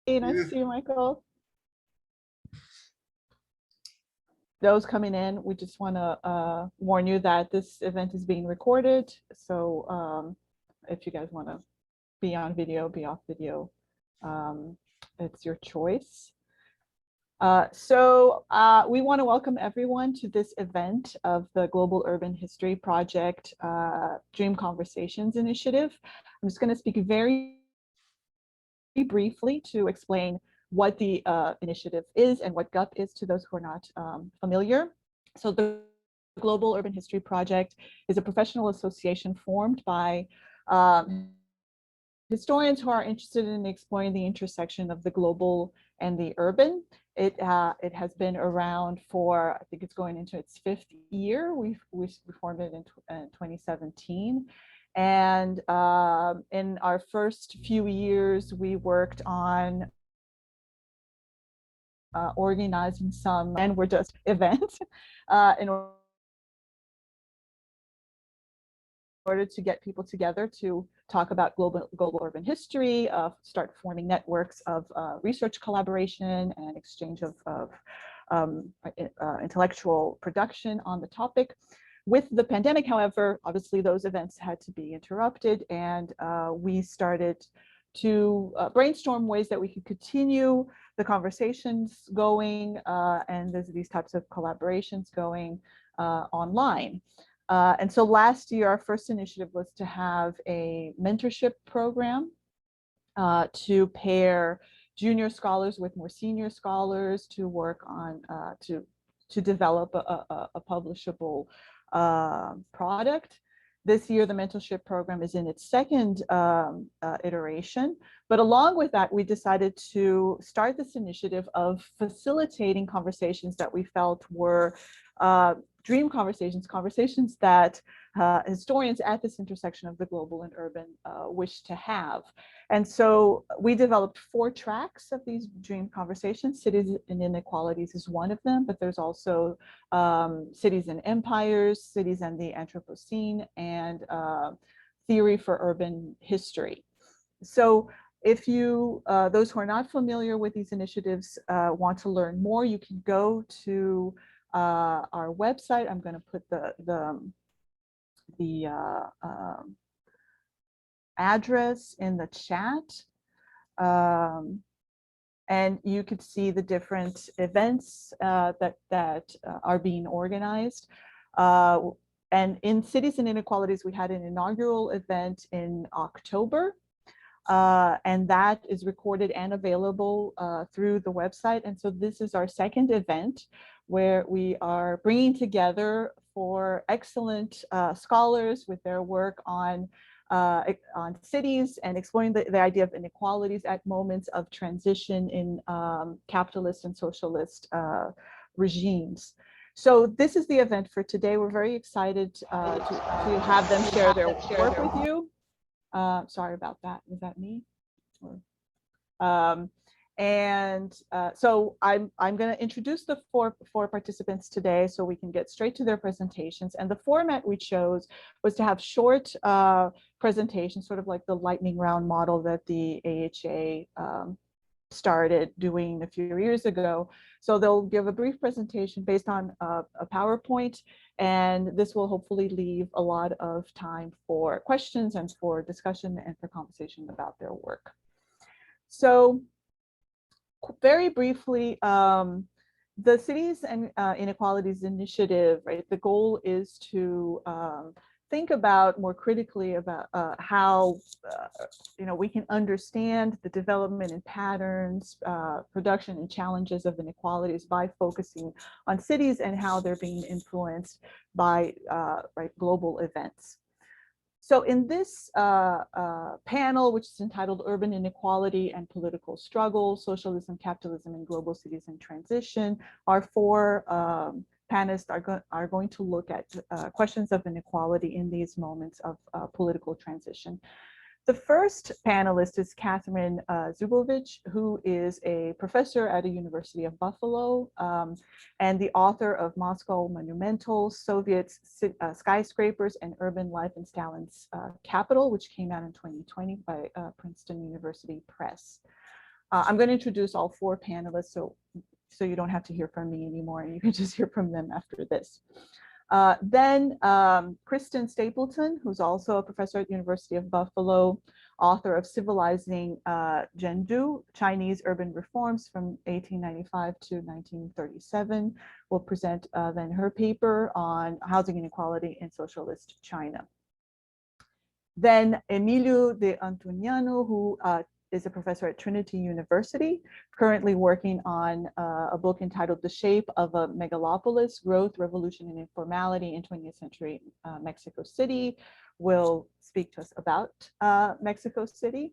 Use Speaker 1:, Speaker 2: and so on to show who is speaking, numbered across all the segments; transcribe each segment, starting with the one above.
Speaker 1: Nice to see you, Michael. Those coming in, we just want to warn you that this event is being recorded. So if you guys want to be on video, be off video, it's your choice. We want to welcome everyone to this event of the Global Urban History Project Dream Conversations Initiative. I'm just going to speak very briefly to explain what the initiative is and what Guhp is to those who are not familiar. So the Global Urban History Project is a professional association formed by historians who are interested in exploring the intersection of the global and the urban. It has been around for, I think it's going into its 5th year. We formed it in 2017. And in our first few years, we worked on organizing some, and we're just events in order to get people together to talk about global urban history, start forming networks of research collaboration and exchange of intellectual production on the topic. With the pandemic, however, obviously those events had to be interrupted, and we started to brainstorm ways that we could continue the conversations going and these types of collaborations going online. And so last year, our first initiative was to have a mentorship program to pair junior scholars with more senior scholars to work on, to develop a publishable product. This year, the mentorship program is in its 2nd iteration. But along with that, we decided to start this initiative of facilitating conversations that we felt were dream conversations, conversations that historians at this intersection of the global and urban wish to have. And so we developed 4 tracks of these dream conversations. Cities and Inequalities is one of them, but there's also Cities and Empires, Cities and the Anthropocene, and Theory for Urban History. So if you, those who are not familiar with these initiatives want to learn more, you can go to our website. I'm going to put the address in the chat, and you could see the different events that are being organized. And in Cities and Inequalities, we had an inaugural event in October. And that is recorded and available through the website. And so this is our 2nd event, where we are bringing together 4 excellent scholars with their work on cities and exploring the idea of inequalities at moments of transition in capitalist and socialist regimes. So this is the event for today. We're very excited to have them share their work with you. Sorry about that. Was that me? So I'm going to introduce the four participants today so we can get straight to their presentations. And the format we chose was to have short presentations, sort of like the lightning round model that the AHA started doing a few years ago. So they'll give a brief presentation based on a PowerPoint, and this will hopefully leave a lot of time for questions and for discussion and for conversation about their work. So very briefly, the Cities and Inequalities Initiative, right? The goal is to think about more critically about how we can understand the development and patterns, production and challenges of inequalities by focusing on cities and how they're being influenced by global events. So in this panel, which is entitled Urban Inequality and Political Struggle, Socialism, Capitalism, and Global Cities in Transition, our 4 panelists are going to look at questions of inequality in these moments of political transition. The first panelist is Catherine Zubovich, who is a professor at the University of Buffalo and the author of Moscow Monumental, Soviet Skyscrapers, and Urban Life in Stalin's Capital, which came out in 2020 by Princeton University Press. I'm going to introduce all four panelists, so you don't have to hear from me anymore, and you can just hear from them after this. Then Kristen Stapleton, who's also a professor at the University of Buffalo, author of Civilizing Zhendu, Chinese Urban Reforms from 1895 to 1937, will present then her paper on housing inequality in socialist China. Then Emilio de Antuniano, who is a professor at Trinity University, currently working on a book entitled The Shape of a Megalopolis, Growth, Revolution, and Informality in 20th Century Mexico City, will speak to us about Mexico City.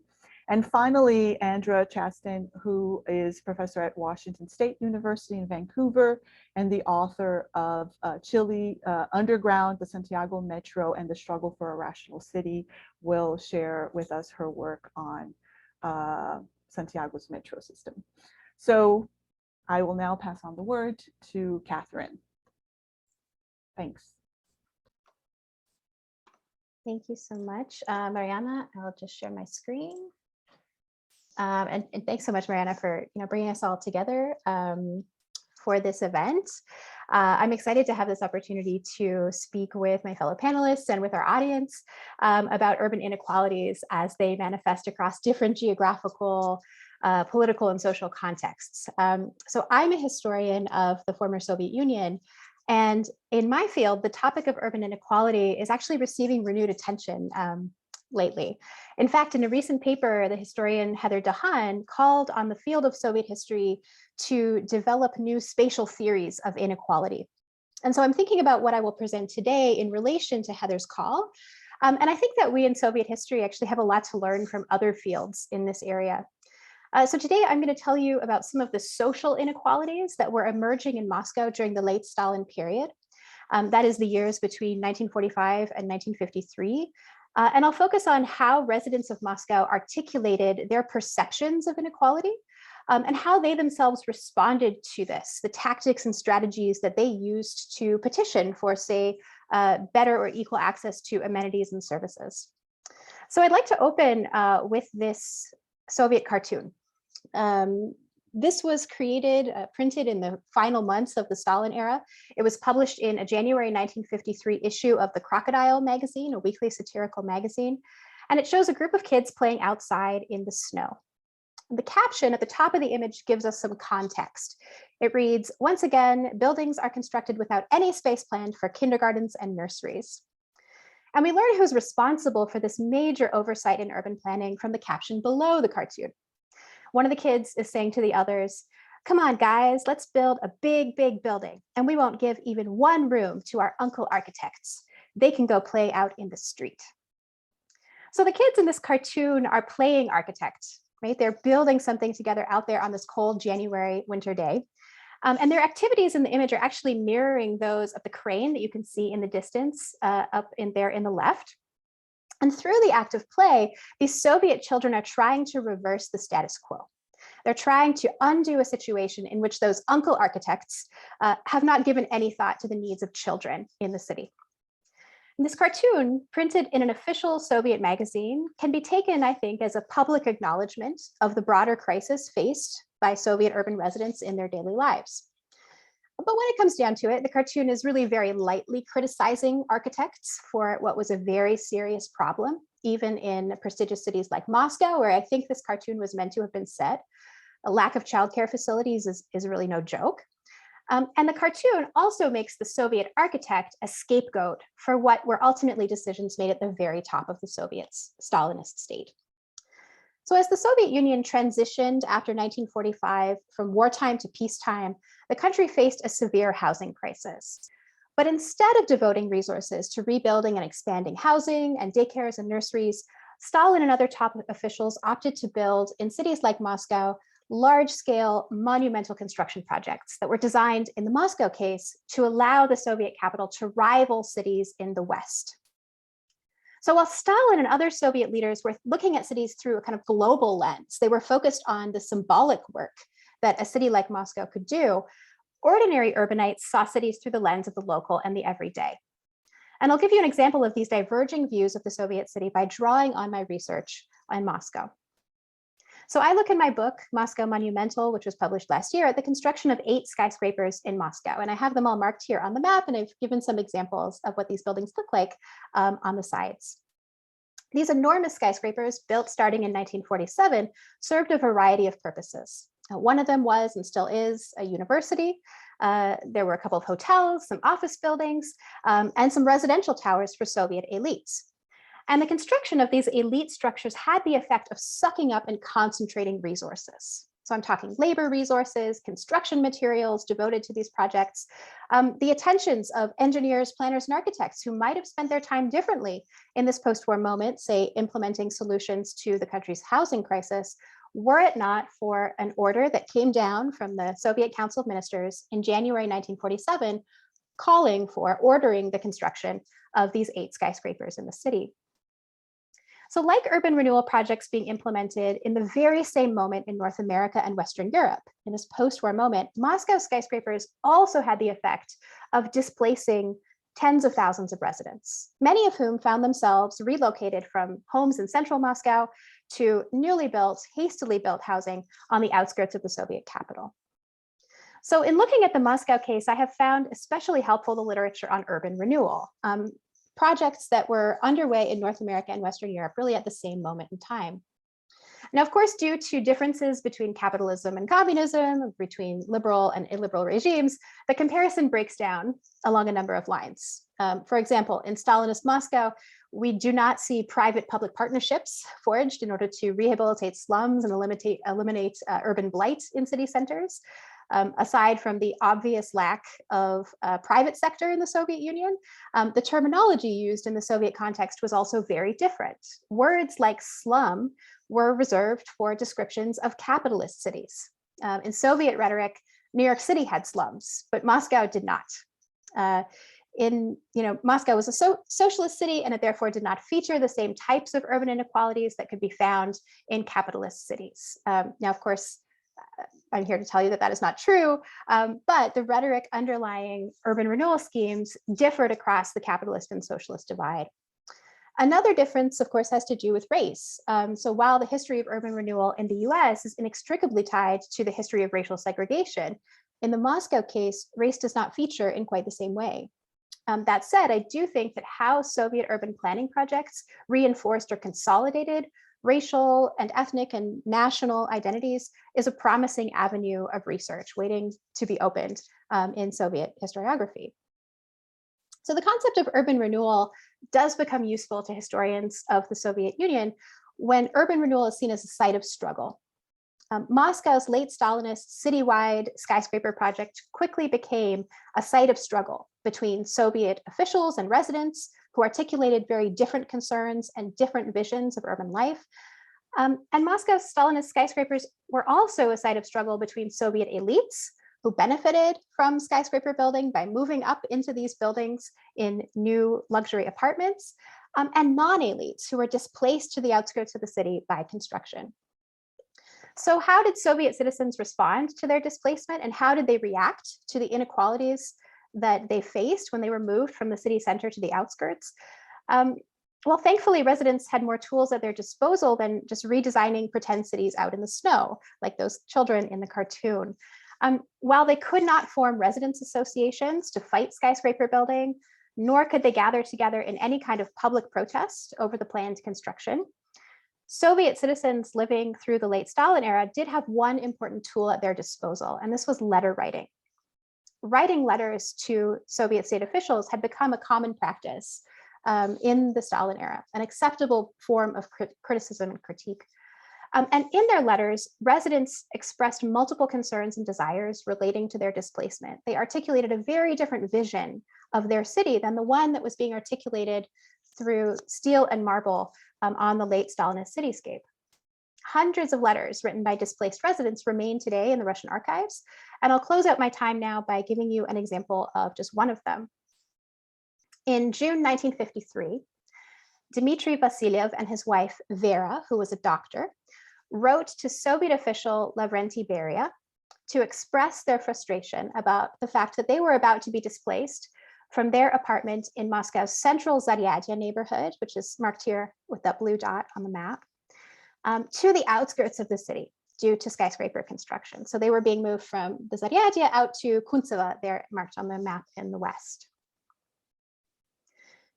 Speaker 1: And finally, Andra Chastain, who is professor at Washington State University in Vancouver and the author of Chile Underground, the Santiago Metro, and the Struggle for a Rational City, will share with us her work on Santiago's metro system. So I will now pass on the word to Catherine. Thanks.
Speaker 2: Thank you so much, Mariana. I'll just share my screen. And thanks so much, Mariana, for bringing us all together for this event. I'm excited to have this opportunity to speak with my fellow panelists and with our audience about urban inequalities as they manifest across different geographical, political, and social contexts. So I'm a historian of the former Soviet Union, and in my field, the topic of urban inequality is actually receiving renewed attention lately. In fact, in a recent paper, the historian Heather DeHaan called on the field of Soviet history to develop new spatial theories of inequality. And so I'm thinking about what I will present today in relation to Heather's call. And I think that we in Soviet history actually have a lot to learn from other fields in this area. So today I'm going to tell you about some of the social inequalities that were emerging in Moscow during the late Stalin period. That is the years between 1945 and 1953. And I'll focus on how residents of Moscow articulated their perceptions of inequality and how they themselves responded to this, the tactics and strategies that they used to petition for, say, better or equal access to amenities and services. So I'd like to open with this Soviet cartoon. This was created, printed in the final months of the Stalin era. It was published in a January 1953 issue of the Crocodile magazine, a weekly satirical magazine, and it shows a group of kids playing outside in the snow. The caption at the top of the image gives us some context. It reads, "Once again, buildings are constructed without any space planned for kindergartens and nurseries." And we learn who's responsible for this major oversight in urban planning from the caption below the cartoon. One of the kids is saying to the others, "Come on, guys, let's build a big, big building, and we won't give even one room to our uncle architects. They can go play out in the street." So the kids in this cartoon are playing architect, right? They're building something together out there on this cold January winter day. And their activities in the image are actually mirroring those of the crane that you can see in the distance up in there in the left. And through the act of play, these Soviet children are trying to reverse the status quo. They're trying to undo a situation in which those uncle architects have not given any thought to the needs of children in the city. And this cartoon, printed in an official Soviet magazine, can be taken, I think, as a public acknowledgement of the broader crisis faced by Soviet urban residents in their daily lives. But when it comes down to it, the cartoon is really very lightly criticizing architects for what was a very serious problem, even in prestigious cities like Moscow, where I think this cartoon was meant to have been set. A lack of childcare facilities is really no joke. And the cartoon also makes the Soviet architect a scapegoat for what were ultimately decisions made at the very top of the Soviet Stalinist state. So as the Soviet Union transitioned after 1945 from wartime to peacetime, the country faced a severe housing crisis. But instead of devoting resources to rebuilding and expanding housing and daycares and nurseries, Stalin and other top officials opted to build in cities like Moscow large-scale monumental construction projects that were designed, in the Moscow case, to allow the Soviet capital to rival cities in the West. So while Stalin and other Soviet leaders were looking at cities through a kind of global lens, they were focused on the symbolic work that a city like Moscow could do, ordinary urbanites saw cities through the lens of the local and the everyday. And I'll give you an example of these diverging views of the Soviet city by drawing on my research in Moscow. So I look in my book, Moscow Monumental, which was published last year, at the construction of 8 skyscrapers in Moscow. And I have them all marked here on the map, and I've given some examples of what these buildings look like on the sides. These enormous skyscrapers, built starting in 1947, served a variety of purposes. One of them was, and still is, a university. There were a couple of hotels, some office buildings, and some residential towers for Soviet elites. And the construction of these elite structures had the effect of sucking up and concentrating resources. So I'm talking labor resources, construction materials devoted to these projects, the attentions of engineers, planners, and architects who might have spent their time differently in this post-war moment, say implementing solutions to the country's housing crisis, were it not for an order that came down from the Soviet Council of Ministers in January 1947, calling for ordering the construction of these 8 skyscrapers in the city. So like urban renewal projects being implemented in the very same moment in North America and Western Europe, in this post-war moment, Moscow skyscrapers also had the effect of displacing tens of thousands of residents, many of whom found themselves relocated from homes in central Moscow to newly built, hastily built housing on the outskirts of the Soviet capital. So in looking at the Moscow case, I have found especially helpful the literature on urban renewal. Projects that were underway in North America and Western Europe really at the same moment in time. Now, of course, due to differences between capitalism and communism, between liberal and illiberal regimes, the comparison breaks down along a number of lines. For example, in Stalinist Moscow, we do not see private-public partnerships forged in order to rehabilitate slums and eliminate urban blight in city centers. Aside from the obvious lack of private sector in the Soviet Union, the terminology used in the Soviet context was also very different. Words like slum were reserved for descriptions of capitalist cities. In Soviet rhetoric, New York City had slums, but Moscow did not. Moscow was a socialist city, and it therefore did not feature the same types of urban inequalities that could be found in capitalist cities. Now, of course, I'm here to tell you that that is not true, but the rhetoric underlying urban renewal schemes differed across the capitalist and socialist divide. Another difference, of course, has to do with race. So while the history of urban renewal in the US is inextricably tied to the history of racial segregation, in the Moscow case, race does not feature in quite the same way. That said, I do think that how Soviet urban planning projects reinforced or consolidated racial and ethnic and national identities is a promising avenue of research waiting to be opened in Soviet historiography. So the concept of urban renewal does become useful to historians of the Soviet Union when urban renewal is seen as a site of struggle. Moscow's late Stalinist citywide skyscraper project quickly became a site of struggle between Soviet officials and residents who articulated very different concerns and different visions of urban life. And Moscow's Stalinist skyscrapers were also a site of struggle between Soviet elites who benefited from skyscraper building by moving up into these buildings in new luxury apartments, and non-elites who were displaced to the outskirts of the city by construction. So how did Soviet citizens respond to their displacement, and how did they react to the inequalities that they faced when they were moved from the city center to the outskirts? Well, thankfully, residents had more tools at their disposal than just redesigning pretend cities out in the snow, like those children in the cartoon. While they could not form residents associations to fight skyscraper building, nor could they gather together in any kind of public protest over the planned construction, Soviet citizens living through the late Stalin era did have one important tool at their disposal, and this was letter writing. Writing letters to Soviet state officials had become a common practice in the Stalin era, an acceptable form of criticism and critique. And in their letters, residents expressed multiple concerns and desires relating to their displacement. They articulated a very different vision of their city than the one that was being articulated through steel and marble on the late Stalinist cityscape. Hundreds of letters written by displaced residents remain today in the Russian archives. And I'll close out my time now by giving you an example of just one of them. In June 1953, Dmitry Vasilyev and his wife, Vera, who was a doctor, wrote to Soviet official Lavrentiy Beria to express their frustration about the fact that they were about to be displaced from their apartment in Moscow's central Zaryadye neighborhood, which is marked here with that blue dot on the map. to the outskirts of the city due to skyscraper construction. So they were being moved from the Zaryadye out to Kuntseva, there marked on the map in the west.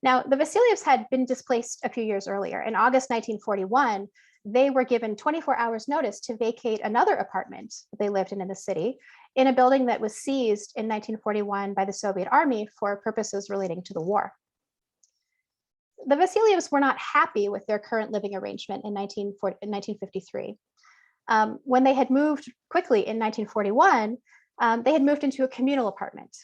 Speaker 2: Now, the Vasilyevs had been displaced a few years earlier. In August 1941, they were given 24 hours notice to vacate another apartment that they lived in the city, in a building that was seized in 1941 by the Soviet Army for purposes relating to the war. The Vasilyevs were not happy with their current living arrangement in 1953. When they had moved quickly in 1941, they had moved into a communal apartment.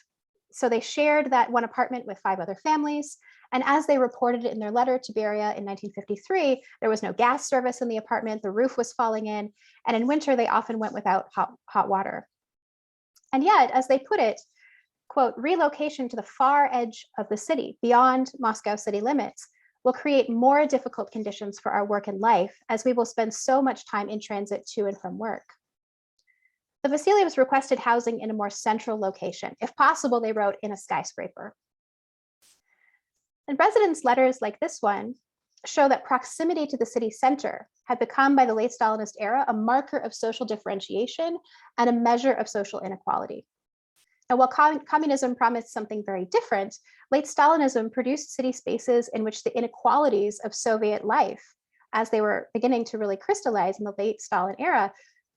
Speaker 2: So they shared that one apartment with 5 other families. And as they reported in their letter to Beria in 1953, there was no gas service in the apartment, the roof was falling in, and in winter they often went without hot water. And yet, as they put it, quote, relocation to the far edge of the city, beyond Moscow city limits, will create more difficult conditions for our work and life, as we will spend so much time in transit to and from work. The Vasilyevs requested housing in a more central location. If possible, they wrote, in a skyscraper. And residents' letters like this one show that proximity to the city center had become, by the late Stalinist era, a marker of social differentiation and a measure of social inequality. And while communism promised something very different, late Stalinism produced city spaces in which the inequalities of Soviet life, as they were beginning to really crystallize in the late Stalin era,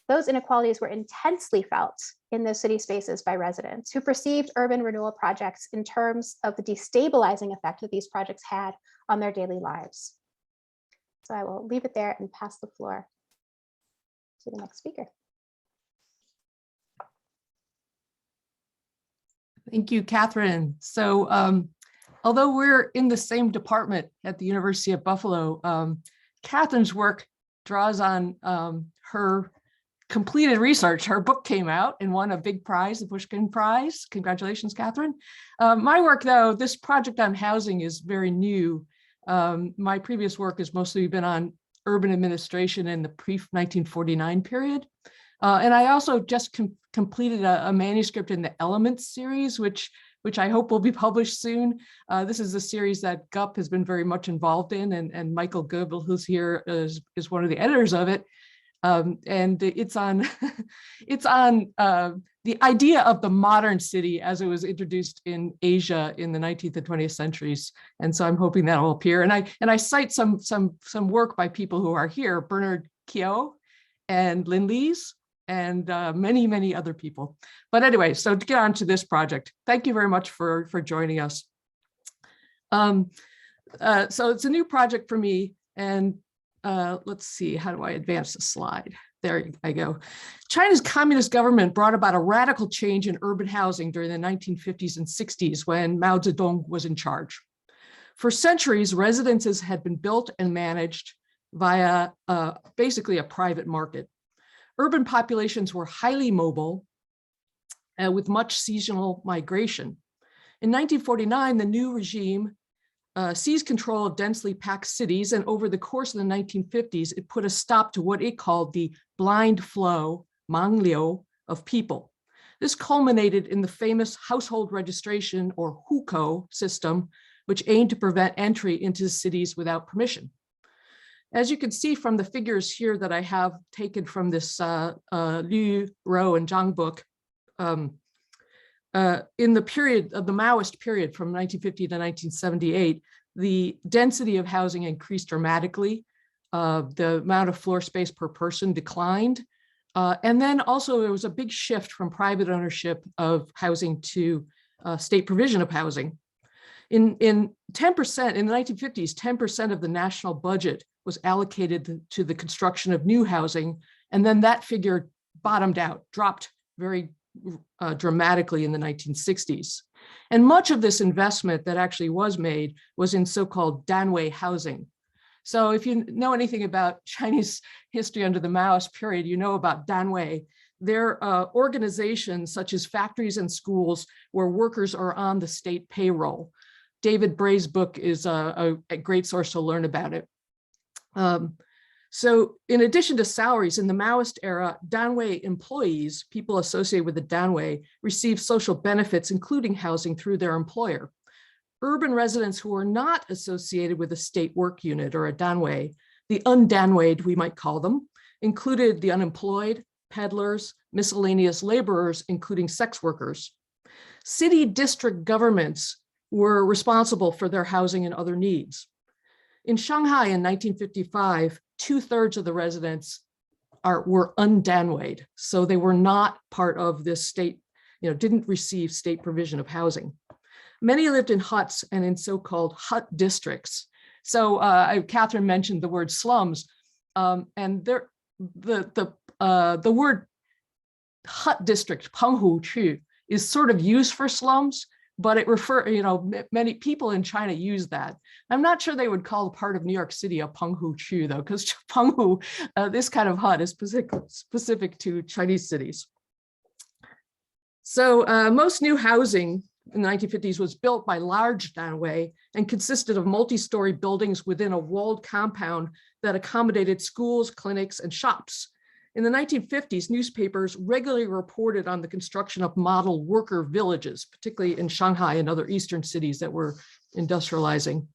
Speaker 2: those inequalities were intensely felt in those city spaces by residents who perceived urban renewal projects in terms of the destabilizing effect that these projects had on their daily lives. So I will leave it there and pass the floor to the next speaker.
Speaker 3: Thank you, Catherine. So although we're in the same department at the University of Buffalo, Catherine's work draws on her completed research. Her book came out and won a big prize, the Pushkin Prize. Congratulations, Catherine. My work, though, this project on housing is very new. My previous work has mostly been on urban administration in the pre-1949 period. And I also just completed a manuscript in the Elements series, which I hope will be published soon. This is a series that Guhp has been very much involved in, and Michael Goebel, who's here, is one of the editors of it. And it's on it's on the idea of the modern city as it was introduced in Asia in the 19th and 20th centuries. And so I'm hoping that will appear. And I cite some work by people who are here, Bernard Keogh and Lynn Lees, and many, many other people. But anyway, so to get on to this project, thank you very much for joining us. So it's a new project for me, and let's see, how do I advance the slide? There I go. China's communist government brought about a radical change in urban housing during the 1950s and 60s when Mao Zedong was in charge. For centuries, residences had been built and managed via basically a private market. Urban populations were highly mobile with much seasonal migration. In 1949, the new regime seized control of densely packed cities, and over the course of the 1950s, it put a stop to what it called the blind flow, mangliu, of people. This culminated in the famous household registration, or hukou, system, which aimed to prevent entry into cities without permission. As you can see from the figures here that I have taken from this Liu, Rou, and Zhang book, in the period of the Maoist period from 1950 to 1978, the density of housing increased dramatically. The amount of floor space per person declined. And then also there was a big shift from private ownership of housing to state provision of housing. In 10%, in the 1950s, 10% of the national budget was allocated to the construction of new housing. And then that figure bottomed out, dropped very dramatically in the 1960s. And much of this investment that actually was made was in so-called danwei housing. So if you know anything about Chinese history under the Maoist period, you know about danwei. They're organizations such as factories and schools where workers are on the state payroll. David Bray's book is a great source to learn about it. So in addition to salaries, in the Maoist era, danwei employees, people associated with the danwei, received social benefits, including housing through their employer. Urban residents who were not associated with a state work unit or a danwei The undanweied, we might call them, included the unemployed, peddlers, miscellaneous laborers, including sex workers. City district governments were responsible for their housing and other needs. In Shanghai in 1955, 2/3 of the residents were undanweied, so they were not part of this state, didn't receive state provision of housing. Many lived in huts and in so-called hut districts. So Catherine mentioned the word slums, and the word hut district, penghu chu, is sort of used for slums, but it many people in China use that. I'm not sure they would call part of New York City a penghu chu though, because penghu, this kind of hut is specific to Chinese cities. So most new housing in the 1950s was built by large danwei and consisted of multi-story buildings within a walled compound that accommodated schools, clinics, and shops. In the 1950s, newspapers regularly reported on the construction of model worker villages, particularly in Shanghai and other eastern cities that were industrializing.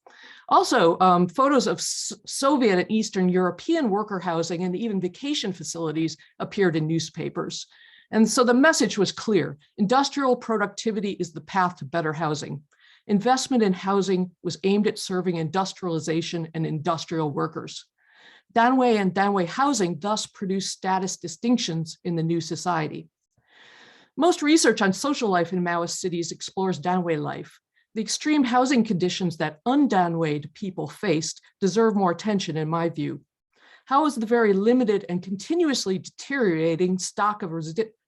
Speaker 3: Also, photos of Soviet and Eastern European worker housing and even vacation facilities appeared in newspapers. And so the message was clear: industrial productivity is the path to better housing. Investment in housing was aimed at serving industrialization and industrial workers. Danwei and danwei housing thus produced status distinctions in the new society. Most research on social life in Maoist cities explores danwei life. The extreme housing conditions that undanweied people faced deserve more attention, in my view. How is the very limited and continuously deteriorating stock of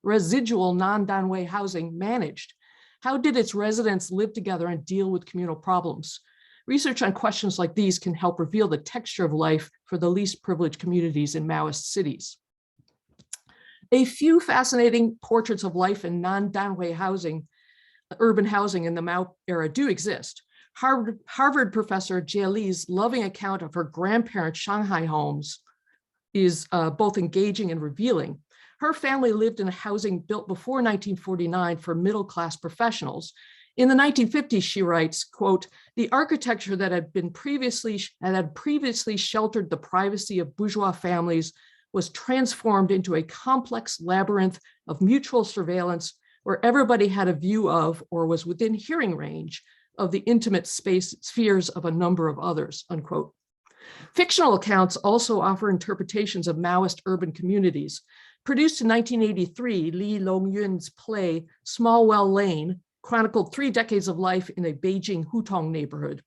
Speaker 3: residual non-danwei housing managed? How did its residents live together and deal with communal problems? Research on questions like these can help reveal the texture of life for the least privileged communities in Maoist cities. A few fascinating portraits of life in non-danwei housing, urban housing in the Mao era do exist. Harvard professor Jia Li's loving account of her grandparents' Shanghai homes is both engaging and revealing. Her family lived in a housing built before 1949 for middle-class professionals. In the 1950s, she writes, quote, "The architecture that had previously sheltered the privacy of bourgeois families was transformed into a complex labyrinth of mutual surveillance where everybody had a view of or was within hearing range of the intimate spheres of a number of others," unquote. Fictional accounts also offer interpretations of Maoist urban communities. Produced in 1983, Li Longyun's play Smallwell Lane chronicled 3 decades of life in a Beijing Hutong neighborhood.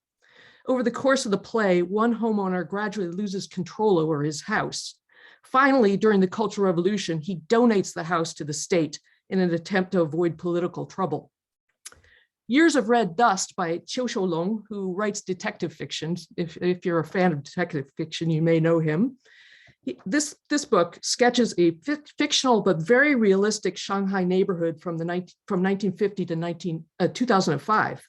Speaker 3: Over the course of the play, one homeowner gradually loses control over his house. Finally, during the Cultural Revolution, he donates the house to the state in an attempt to avoid political trouble. Years of Red Dust by Qiu Shoulong, who writes detective fiction. If you're a fan of detective fiction, you may know him. This book sketches a fictional but very realistic Shanghai neighborhood from 1950 to 2005.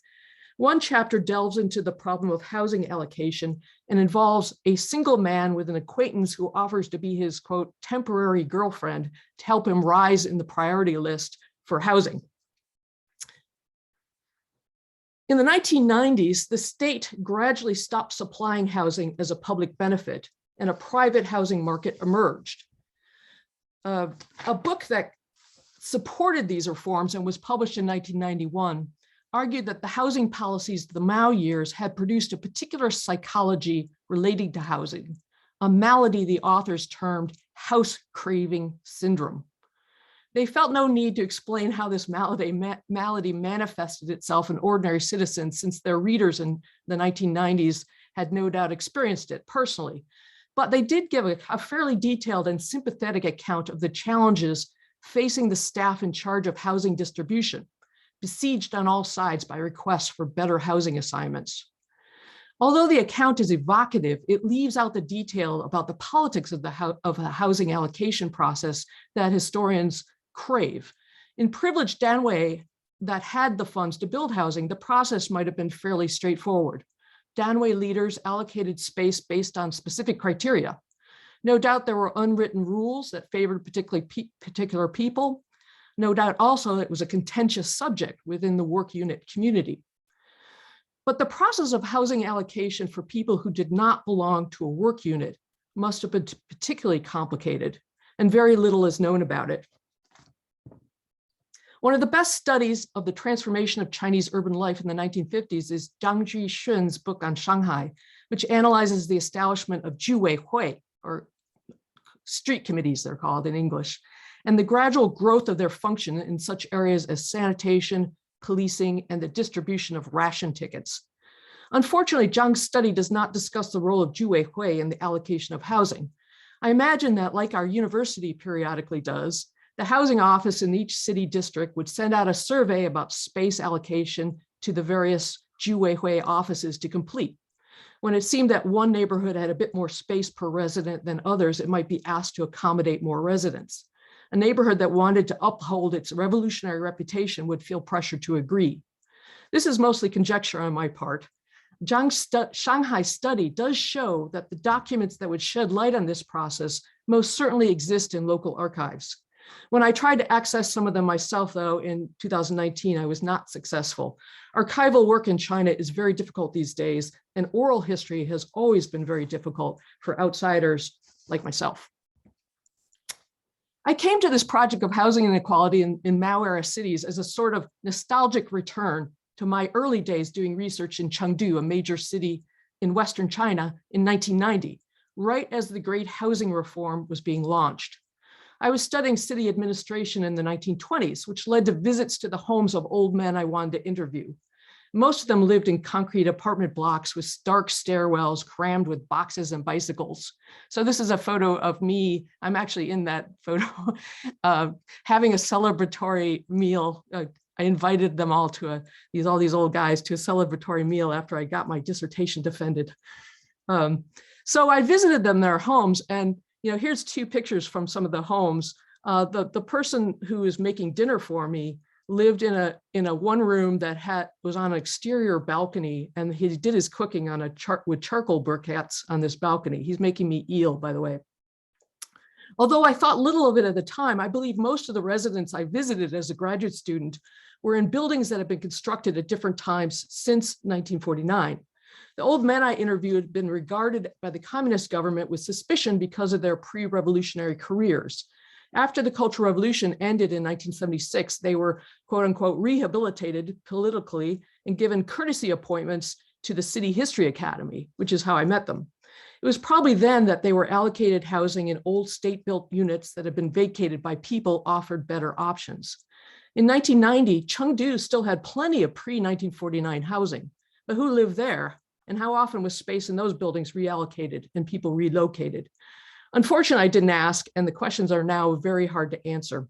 Speaker 3: One chapter delves into the problem of housing allocation and involves a single man with an acquaintance who offers to be his, quote, temporary girlfriend to help him rise in the priority list for housing. In the 1990s, the state gradually stopped supplying housing as a public benefit, and a private housing market emerged. A book that supported these reforms and was published in 1991 argued that the housing policies of the Mao years had produced a particular psychology relating to housing, a malady the authors termed house craving syndrome. They felt no need to explain how this malady manifested itself in ordinary citizens, since their readers in the 1990s had no doubt experienced it personally. But they did give a fairly detailed and sympathetic account of the challenges facing the staff in charge of housing distribution, besieged on all sides by requests for better housing assignments. Although the account is evocative, it leaves out the detail about the politics of the housing allocation process that historians crave. In privileged danwei that had the funds to build housing, the process might have been fairly straightforward. Danwei leaders allocated space based on specific criteria. No doubt there were unwritten rules that favored particular people. No doubt also it was a contentious subject within the work unit community. But the process of housing allocation for people who did not belong to a work unit must have been particularly complicated, and very little is known about it. One of the best studies of the transformation of Chinese urban life in the 1950s is Zhang Jixun's book on Shanghai, which analyzes the establishment of Guhp, or street committees, they're called in English, and the gradual growth of their function in such areas as sanitation, policing, and the distribution of ration tickets. Unfortunately, Zhang's study does not discuss the role of Guhp in the allocation of housing. I imagine that, like our university periodically does, the housing office in each city district would send out a survey about space allocation to the various Guhp offices to complete. When it seemed that one neighborhood had a bit more space per resident than others, it might be asked to accommodate more residents. A neighborhood that wanted to uphold its revolutionary reputation would feel pressure to agree. This is mostly conjecture on my part. Zhang's Shanghai study does show that the documents that would shed light on this process most certainly exist in local archives. When I tried to access some of them myself, though, in 2019, I was not successful. Archival work in China is very difficult these days, and oral history has always been very difficult for outsiders like myself. I came to this project of housing inequality in Mao-era cities as a sort of nostalgic return to my early days doing research in Chengdu, a major city in Western China, in 1990, right as the great housing reform was being launched. I was studying city administration in the 1920s, which led to visits to the homes of old men I wanted to interview. Most of them lived in concrete apartment blocks with stark stairwells crammed with boxes and bicycles. So this is a photo of me. I'm actually in that photo, having a celebratory meal. I invited them all to all these old guys to a celebratory meal after I got my dissertation defended. So I visited them, their homes, and here's two pictures from some of the homes. The person who is making dinner for me lived in a one room that was on an exterior balcony, and he did his cooking on with charcoal briquettes on this balcony. He's making me eel, by the way. Although I thought little of it at the time, I believe most of the residents I visited as a graduate student were in buildings that had been constructed at different times since 1949. The old men I interviewed had been regarded by the communist government with suspicion because of their pre-revolutionary careers. After the Cultural Revolution ended in 1976, they were, quote unquote, rehabilitated politically and given courtesy appointments to the City History Academy, which is how I met them. It was probably then that they were allocated housing in old state-built units that had been vacated by people offered better options. In 1990, Chengdu still had plenty of pre-1949 housing, but who lived there? And how often was space in those buildings reallocated and people relocated? Unfortunately, I didn't ask, and the questions are now very hard to answer.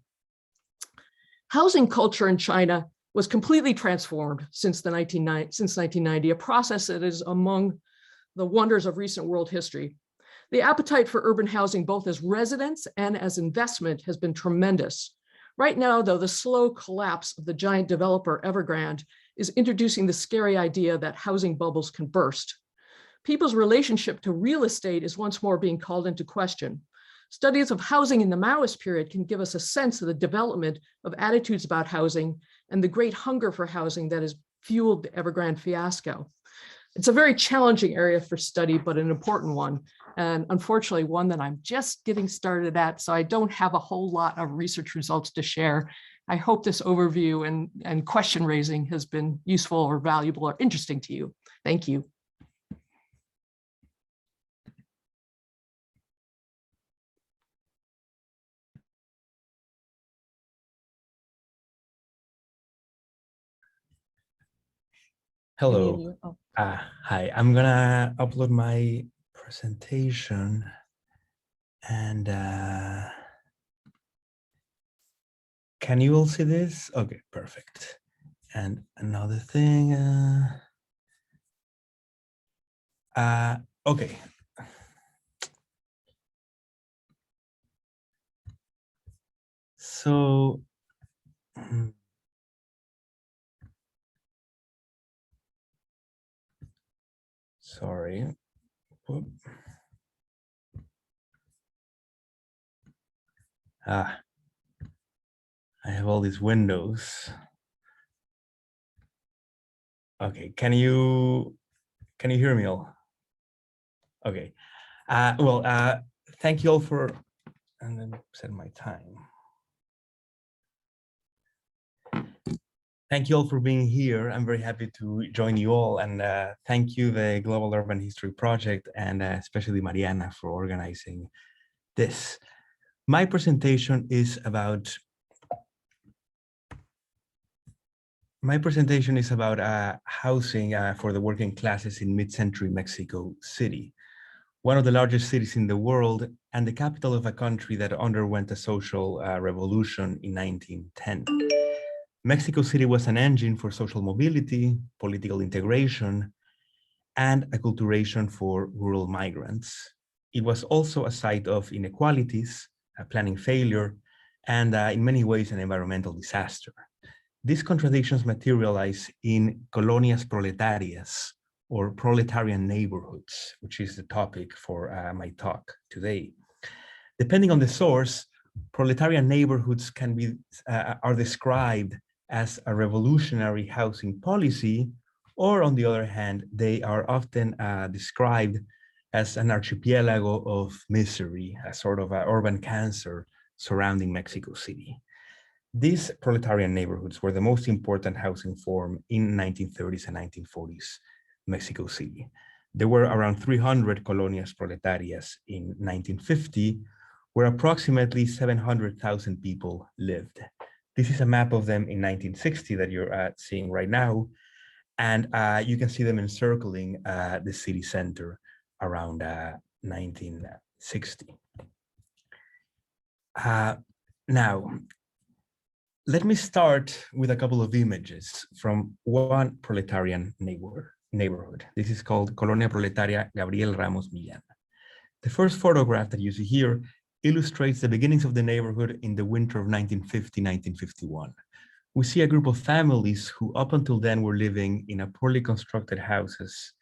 Speaker 3: Housing culture in China was completely transformed since 1990, a process that is among the wonders of recent world history. The appetite for urban housing, both as residence and as investment, has been tremendous. Right now, though, the slow collapse of the giant developer Evergrande is introducing the scary idea that housing bubbles can burst. People's relationship to real estate is once more being called into question. Studies of housing in the Maoist period can give us a sense of the development of attitudes about housing and the great hunger for housing that has fueled the Evergrande fiasco. It's a very challenging area for study, but an important one, and unfortunately one that I'm just getting started at, so I don't have a whole lot of research results to share. I hope this overview and question raising has been useful or valuable or interesting to you. Thank you.
Speaker 4: Hello.
Speaker 1: Oh.
Speaker 4: Hi, I'm gonna upload my presentation and can you all see this? Okay, perfect. And another thing, okay. So, sorry. Whoop. I have all these windows. Okay, can you hear me all? Okay. Thank you all for, and then set my time. Thank you all for being here. I'm very happy to join you all, and thank you, the Global Urban History Project, and especially Mariana for organizing this. My presentation is about housing for the working classes in mid-century Mexico City, one of the largest cities in the world and the capital of a country that underwent a social revolution in 1910. Mexico City was an engine for social mobility, political integration, and acculturation for rural migrants. It was also a site of inequalities, a planning failure, and in many ways an environmental disaster. These contradictions materialize in colonias proletarias, or proletarian neighborhoods, which is the topic for my talk today. Depending on the source, proletarian neighborhoods can be are described as a revolutionary housing policy, or on the other hand, they are often described as an archipelago of misery, a sort of urban cancer surrounding Mexico City. These proletarian neighborhoods were the most important housing form in 1930s and 1940s Mexico City. There were around 300 colonias proletarias in 1950, where approximately 700,000 people lived. This is a map of them in 1960 that you're seeing right now, and you can see them encircling the city center around 1960. Now, let me start with a couple of images from one proletarian neighborhood. This is called Colonia Proletaria Gabriel Ramos Millán. The first photograph that you see here illustrates the beginnings of the neighborhood in the winter of 1950-1951. We see a group of families who up until then were living in a poorly constructed houses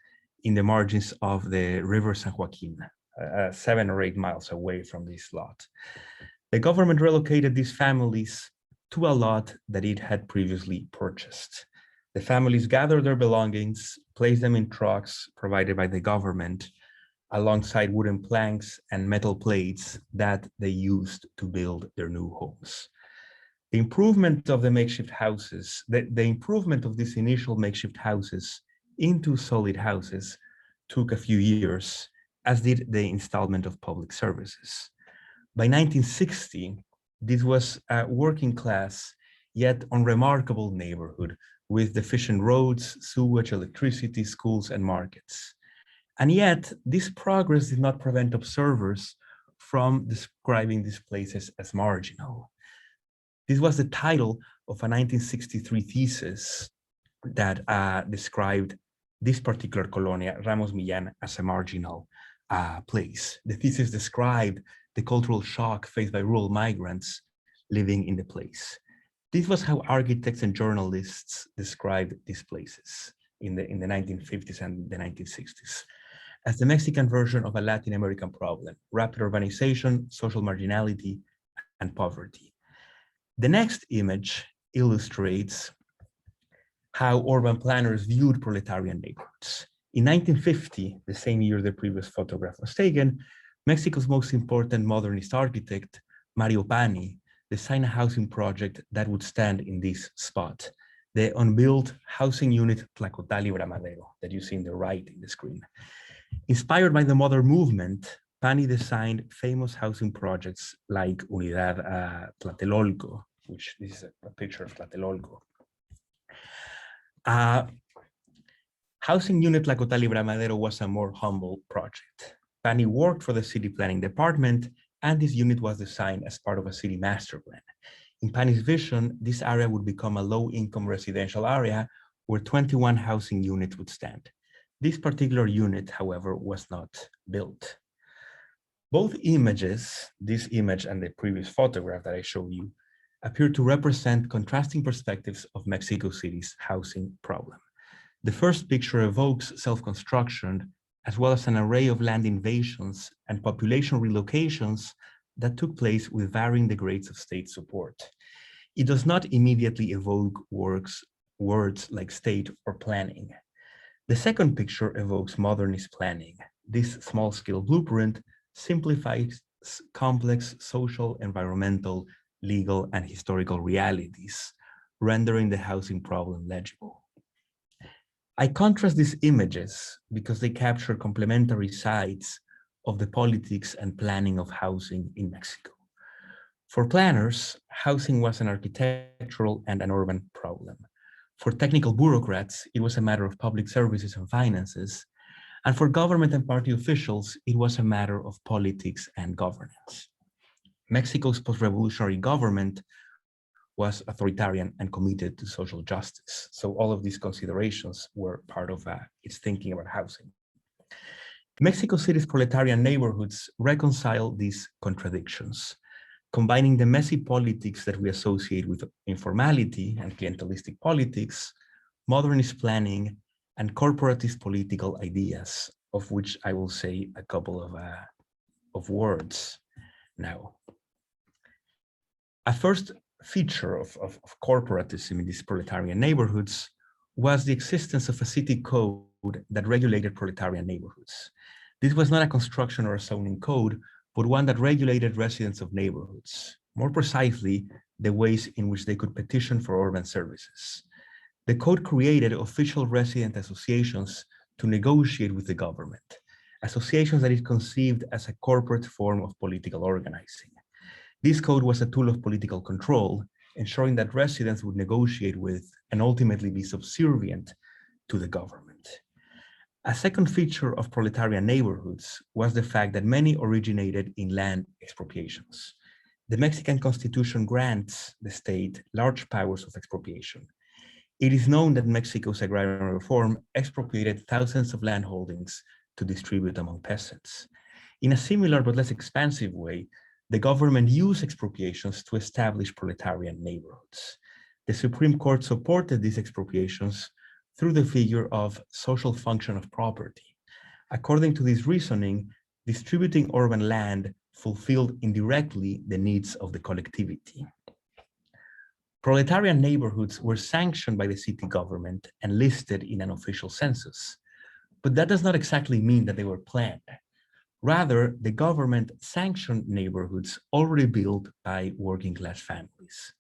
Speaker 4: in the margins of the river San Joaquin, 7 or 8 miles away from this lot. The government relocated these families to a lot that it had previously purchased. The families gathered their belongings, placed them in trucks provided by the government, alongside wooden planks and metal plates that they used to build their new homes. The improvement of the makeshift houses, the improvement of these initial makeshift houses into solid houses took a few years, as did the installment of public services. By 1960, this was a working class, yet unremarkable neighborhood with deficient roads, sewage, electricity, schools, and markets. And yet, this progress did not prevent observers from describing these places as marginal. This was the title of a 1963 thesis that described this particular colonia, Ramos Millán, as a marginal place. The thesis described the cultural shock faced by rural migrants living in the place. This was how architects and journalists described these places in the 1950s and the 1960s, as the Mexican version of a Latin American problem: rapid urbanization, social marginality, and poverty. The next image illustrates how urban planners viewed proletarian neighborhoods. In 1950, the same year the previous photograph was taken, Mexico's most important modernist architect, Mario Pani, designed a housing project that would stand in this spot, the unbuilt housing unit Tlacotali Bramadero that you see in the right in the screen. Inspired by the modern movement, Pani designed famous housing projects like Unidad Tlatelolco, which this is a picture of Tlatelolco. Housing unit Tlacotali Bramadero was a more humble project. Pani worked for the city planning department, and this unit was designed as part of a city master plan. In Pani's vision, this area would become a low-income residential area where 21 housing units would stand. This particular unit, however, was not built. Both images, this image and the previous photograph that I showed you, appear to represent contrasting perspectives of Mexico City's housing problem. The first picture evokes self-construction, as well as an array of land invasions and population relocations that took place with varying degrees of state support. It does not immediately evoke words like state or planning. The second picture evokes modernist planning, this small-scale blueprint simplifies complex social, environmental, legal, and historical realities, rendering the housing problem legible. I contrast these images because they capture complementary sides of the politics and planning of housing in Mexico. For planners, housing was an architectural and an urban problem. For technical bureaucrats, it was a matter of public services and finances. And for government and party officials, it was a matter of politics and governance. Mexico's post-revolutionary government was authoritarian and committed to social justice. So all of these considerations were part of its thinking about housing. Mexico City's proletarian neighborhoods reconcile these contradictions, combining the messy politics that we associate with informality and clientelistic politics, modernist planning, and corporatist political ideas, of which I will say a couple of words now. A first feature of corporatism in these proletarian neighborhoods was the existence of a city code that regulated proletarian neighborhoods. This was not a construction or a zoning code, but one that regulated residents of neighborhoods, more precisely, the ways in which they could petition for urban services. The code created official resident associations to negotiate with the government, associations that it conceived as a corporate form of political organizing. This code was a tool of political control, ensuring that residents would negotiate with and ultimately be subservient to the government. A second feature of proletarian neighborhoods was the fact that many originated in land expropriations. The Mexican Constitution grants the state large powers of expropriation. It is known that Mexico's agrarian reform expropriated thousands of land holdings to distribute among peasants. In a similar but less expansive way, the government used expropriations to establish proletarian neighborhoods. The Supreme Court supported these expropriations through the figure of social function of property. According to this reasoning, distributing urban land fulfilled indirectly the needs of the collectivity. Proletarian neighborhoods were sanctioned by the city government and listed in an official census. But that does not exactly mean that they were planned. Rather, the government sanctioned neighborhoods already built by working-class families.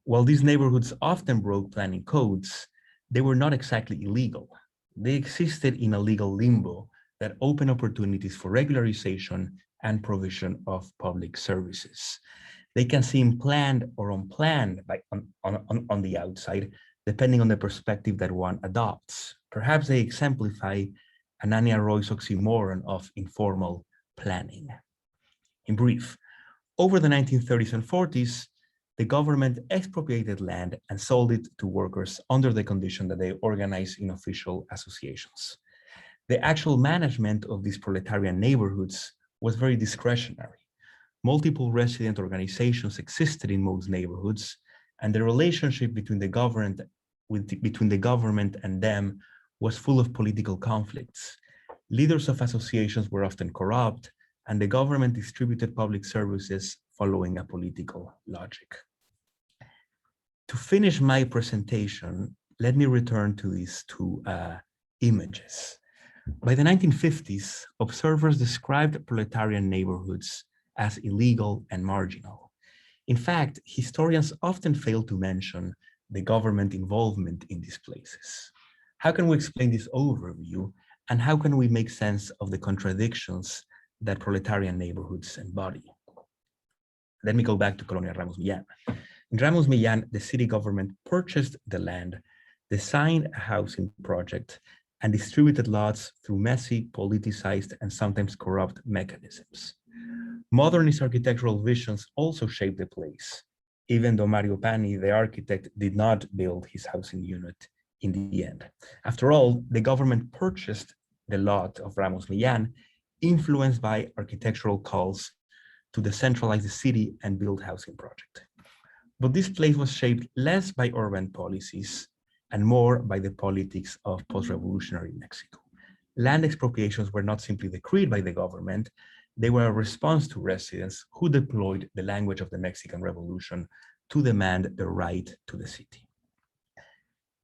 Speaker 4: While these neighborhoods often broke planning codes, they were not exactly illegal. They existed in a legal limbo that opened opportunities for regularization and provision of public services. They can seem planned or unplanned on the outside, depending on the perspective that one adopts. Perhaps they exemplify Anania Roy's oxymoron of informal planning. In brief, over the 1930s and 40s, the government expropriated land and sold it to workers under the condition that they organize in official associations. The actual management of these proletarian neighborhoods was very discretionary. Multiple resident organizations existed in most neighborhoods, and the relationship between the government and them was full of political conflicts. Leaders of associations were often corrupt, and the government distributed public services following a political logic. To finish my presentation, let me return to these two images. By the 1950s, observers described proletarian neighborhoods as illegal and marginal. In fact, historians often fail to mention the government involvement in these places. How can we explain this overview, and how can we make sense of the contradictions that proletarian neighborhoods embody? Let me go back to Colonia Ramos Millán. In Ramos Millán, the city government purchased the land, designed a housing project, and distributed lots through messy, politicized, and sometimes corrupt mechanisms. Modernist architectural visions also shaped the place, even though Mario Pani, the architect, did not build his housing unit in the end. After all, the government purchased the lot of Ramos Millán, influenced by architectural calls to decentralize the city and build housing project. But this place was shaped less by urban policies and more by the politics of post-revolutionary Mexico. Land expropriations were not simply decreed by the government, they were a response to residents who deployed the language of the Mexican Revolution to demand the right to the city.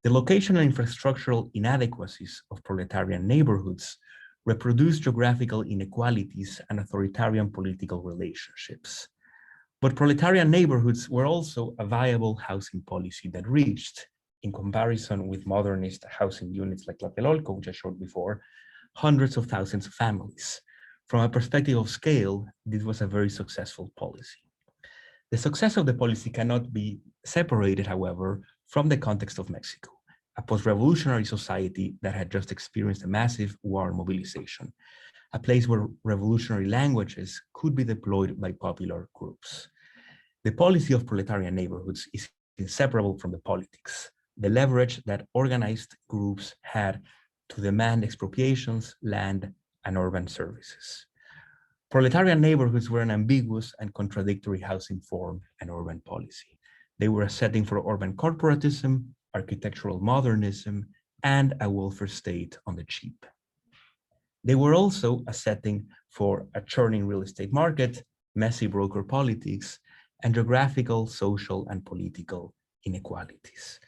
Speaker 4: The location and infrastructural inadequacies of proletarian neighborhoods reproduced geographical inequalities and authoritarian political relationships. But proletarian neighborhoods were also a viable housing policy that reached, in comparison with modernist housing units like Tlatelolco, which I showed before, hundreds of thousands of families. From a perspective of scale, this was a very successful policy. The success of the policy cannot be separated, however, from the context of Mexico, a post-revolutionary society that had just experienced a massive war mobilization, a place where revolutionary languages could be deployed by popular groups. The policy of proletarian neighborhoods is inseparable from the politics, the leverage that organized groups had to demand expropriations, land, and urban services. Proletarian neighborhoods were an ambiguous and contradictory housing form and urban policy. They were a setting for urban corporatism, architectural modernism, and a welfare state on the cheap. They were also a setting for a churning real estate market, messy broker politics, and geographical, social, and political inequalities.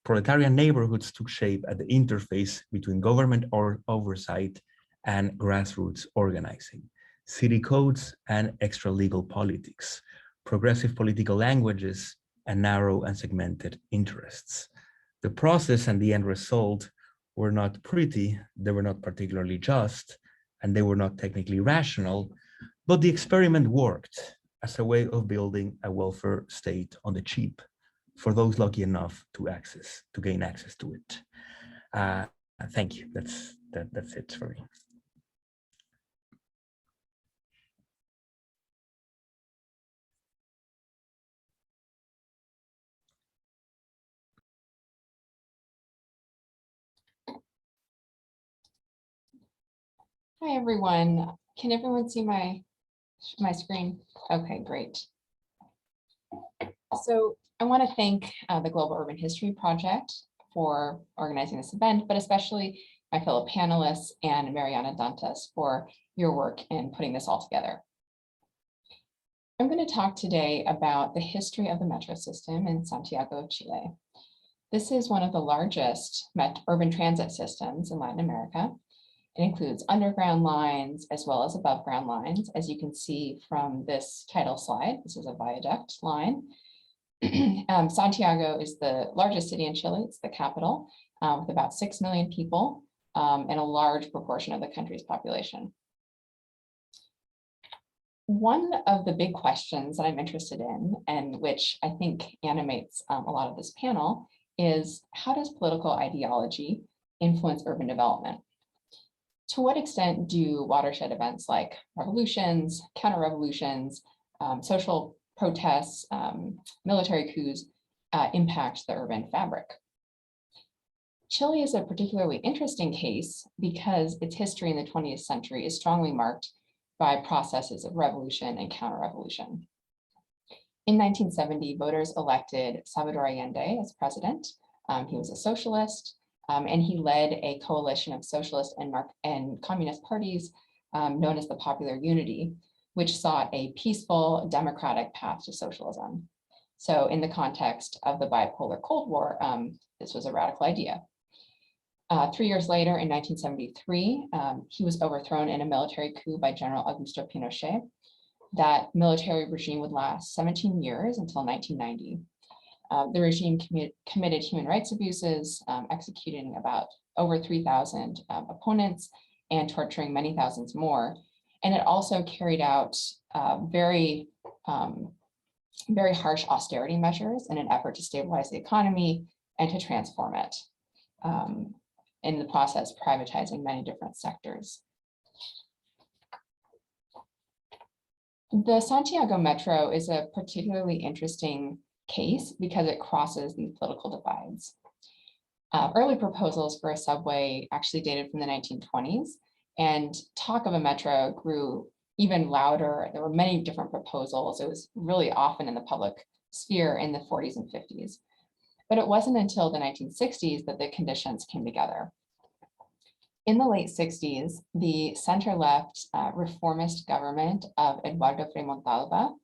Speaker 4: Proletarian neighborhoods took shape at the interface between government oversight and grassroots organizing, city codes and extra-legal politics, progressive political languages, and narrow and segmented interests. The process and the end result were not pretty, they were not particularly just, and they were not technically rational, but the experiment worked as a way of building a welfare state on the cheap for those lucky enough to gain access to it. Thank you. That's it for me.
Speaker 5: Hi, everyone. Can everyone see my screen? Okay, great. So I want to thank the Global Urban History Project for organizing this event, but especially my fellow panelists and Mariana Dantas for your work in putting this all together. I'm going to talk today about the history of the metro system in Santiago of Chile. This is one of the largest urban transit systems in Latin America. It includes underground lines as well as above ground lines. As you can see from this title slide, this is a viaduct line. Santiago is the largest city in Chile. It's the capital with about 6 million people and a large proportion of the country's population. One of the big questions that I'm interested in, and which I think animates a lot of this panel, is how does political ideology influence urban development? To what extent do watershed events like revolutions, counter-revolutions, social protests, military coups impact the urban fabric? Chile is a particularly interesting case because its history in the 20th century is strongly marked by processes of revolution and counter-revolution. In 1970, voters elected Salvador Allende as president. He was a socialist. And he led a coalition of socialist and communist parties known as the Popular Unity, which sought a peaceful, democratic path to socialism. So in the context of the bipolar Cold War, this was a radical idea. 3 years later, in 1973, he was overthrown in a military coup by General Augusto Pinochet. That military regime would last 17 years until 1990. The regime committed human rights abuses, executing about over 3,000 opponents and torturing many thousands more. And it also carried out very harsh austerity measures in an effort to stabilize the economy and to transform it. In the process, privatizing many different sectors. The Santiago Metro is a particularly interesting case because it crosses these political divides. Early proposals for a subway actually dated from the 1920s, and talk of a metro grew even louder. There were many different proposals. It was really often in the public sphere in the 40s and 50s. But it wasn't until the 1960s that the conditions came together. In the late 60s, the center-left reformist government of Eduardo Frei Montalva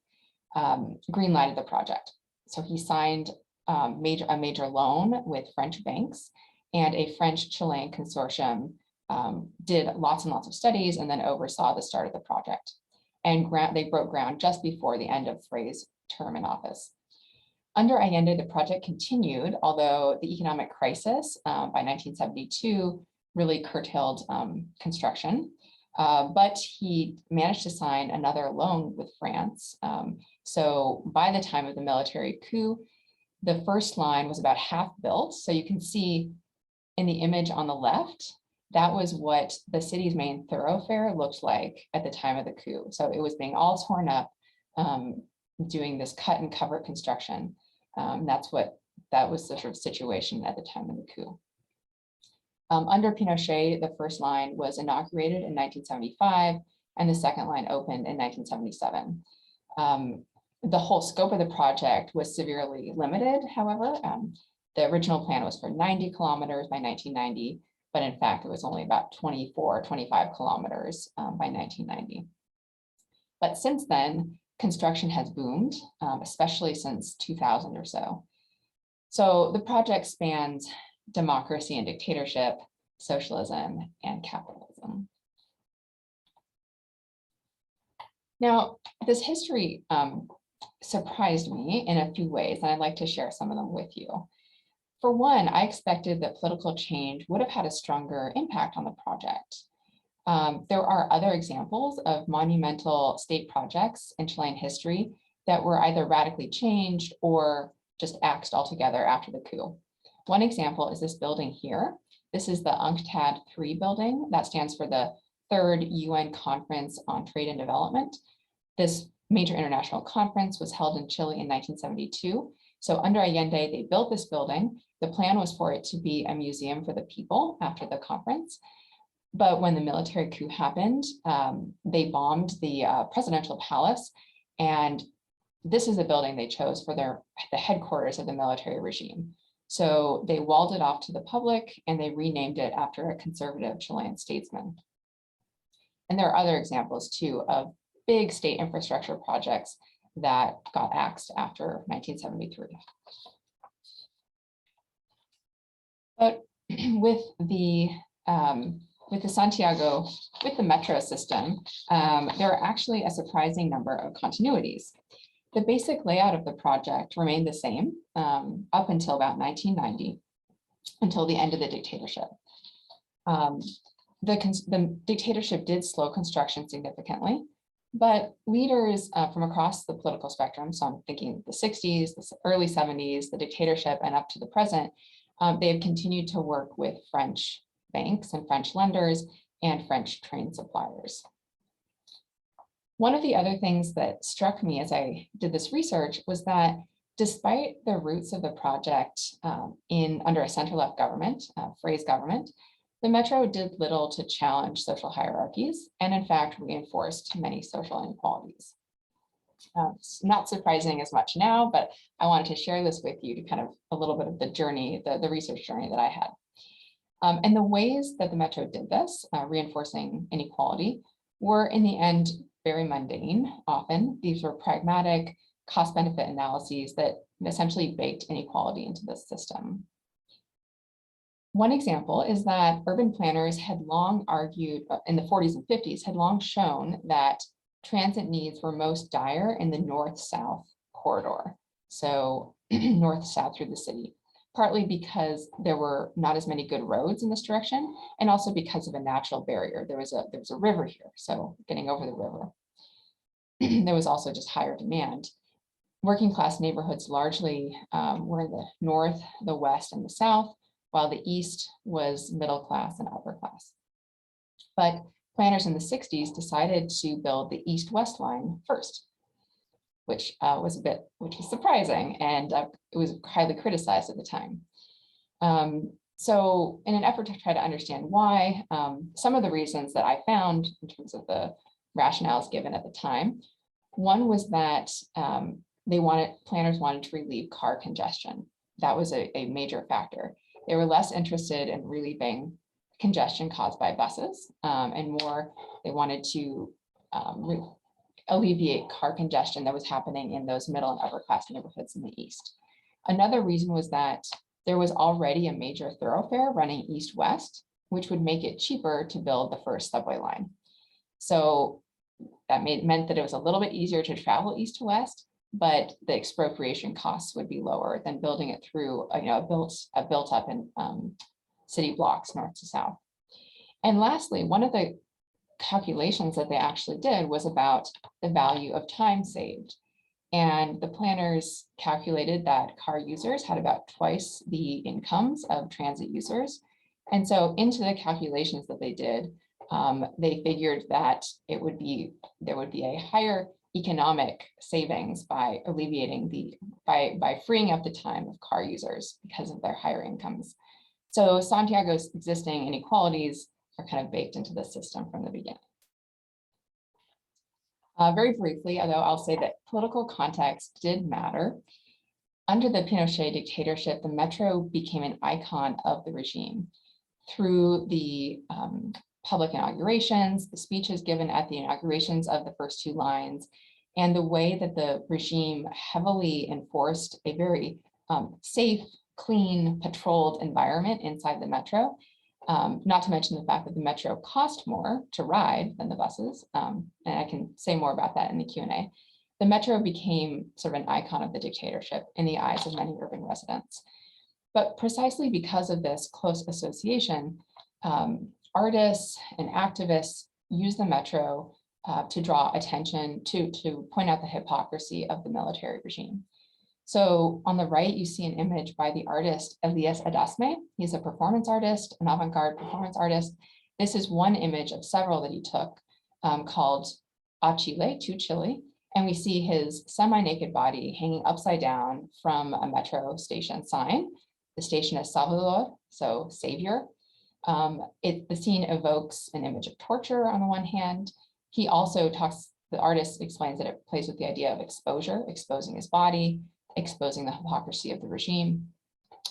Speaker 5: greenlighted the project. So he signed a major loan with French banks and a French-Chilean consortium did lots and lots of studies and then oversaw the start of the project. And they broke ground just before the end of Frey's term in office. Under Allende, the project continued, although the economic crisis by 1972 really curtailed construction. But he managed to sign another loan with France. So by the time of the military coup, the first line was about half built. So you can see in the image on the left, that was what the city's main thoroughfare looked like at the time of the coup. So it was being all torn up, doing this cut and cover construction. That was the sort of situation at the time of the coup. Under Pinochet, the first line was inaugurated in 1975, and the second line opened in 1977. The whole scope of the project was severely limited, however. The original plan was for 90 kilometers by 1990, but in fact, it was only about 24, 25 kilometers by 1990. But since then, construction has boomed, especially since 2000 or so. So the project spans democracy and dictatorship, socialism, and capitalism. Now, this history surprised me in a few ways, and I'd like to share some of them with you. For one, I expected that political change would have had a stronger impact on the project. There are other examples of monumental state projects in Chilean history that were either radically changed or just axed altogether after the coup. One example is this building here. This is the UNCTAD 3 building. That stands for the Third UN Conference on Trade and Development. This major international conference was held in Chile in 1972. So under Allende, they built this building. The plan was for it to be a museum for the people after the conference. But when the military coup happened, they bombed the presidential palace. And this is the building they chose for the headquarters of the military regime. So they walled it off to the public and they renamed it after a conservative Chilean statesman. And there are other examples too of big state infrastructure projects that got axed after 1973. But with the metro system, there are actually a surprising number of continuities. The basic layout of the project remained the same up until about 1990, until the end of the dictatorship. The dictatorship did slow construction significantly, but leaders from across the political spectrum, so I'm thinking the 60s, the early 70s, the dictatorship, and up to the present, they have continued to work with French banks and French lenders and French train suppliers. One of the other things that struck me as I did this research was that despite the roots of the project under a center-left government, Frey's government, the metro did little to challenge social hierarchies and in fact reinforced many social inequalities. It's not surprising as much now, but I wanted to share this with you to kind of a little bit of the journey, the research journey that I had. And the ways that the metro did this, reinforcing inequality, were in the end very mundane. Often these were pragmatic cost-benefit analyses that essentially baked inequality into the system. One example is that urban planners had long argued in the 40s and 50s, had long shown that transit needs were most dire in the north-south corridor. So north-south through the city, partly because there were not as many good roads in this direction, and also because of a natural barrier. There was a river here, so getting over the river. There was also just higher demand. Working class neighborhoods largely were in the north, the west, and the south, while the east was middle class and upper class. But planners in the 60s decided to build the east-west line first, which was surprising, and it was highly criticized at the time. So in an effort to try to understand why, some of the reasons that I found in terms of the rationales given at the time, one was that planners wanted to relieve car congestion. That was a major factor. They were less interested in relieving congestion caused by buses, and more they wanted to alleviate car congestion that was happening in those middle and upper class neighborhoods in the east. Another reason was that there was already a major thoroughfare running east-west, which would make it cheaper to build the first subway line. So that meant that it was a little bit easier to travel east to west, but the expropriation costs would be lower than building it through a built up in city blocks north to south. And lastly, one of the calculations that they actually did was about the value of time saved. And the planners calculated that car users had about twice the incomes of transit users. And so into the calculations that they did, they figured that there would be a higher economic savings by alleviating by freeing up the time of car users because of their higher incomes. So Santiago's existing inequalities are kind of baked into the system from the beginning. Very briefly, although I'll say that political context did matter. Under the Pinochet dictatorship, the Metro became an icon of the regime through the public inaugurations, the speeches given at the inaugurations of the first two lines, and the way that the regime heavily enforced a very safe, clean, patrolled environment inside the Metro. Not to mention the fact that the Metro cost more to ride than the buses, and I can say more about that in the Q&A. The Metro became sort of an icon of the dictatorship in the eyes of many urban residents. But precisely because of this close association, artists and activists use the Metro to draw attention, to point out the hypocrisy of the military regime. So on the right, you see an image by the artist Elias Adasme. He's a performance artist, an avant-garde performance artist. This is one image of several that he took called A Chile, to Chile. And we see his semi-naked body hanging upside down from a Metro station sign. The station is Salvador, so savior. The scene evokes an image of torture on the one hand. He also the artist explains that it plays with the idea of exposure, exposing his body, exposing the hypocrisy of the regime,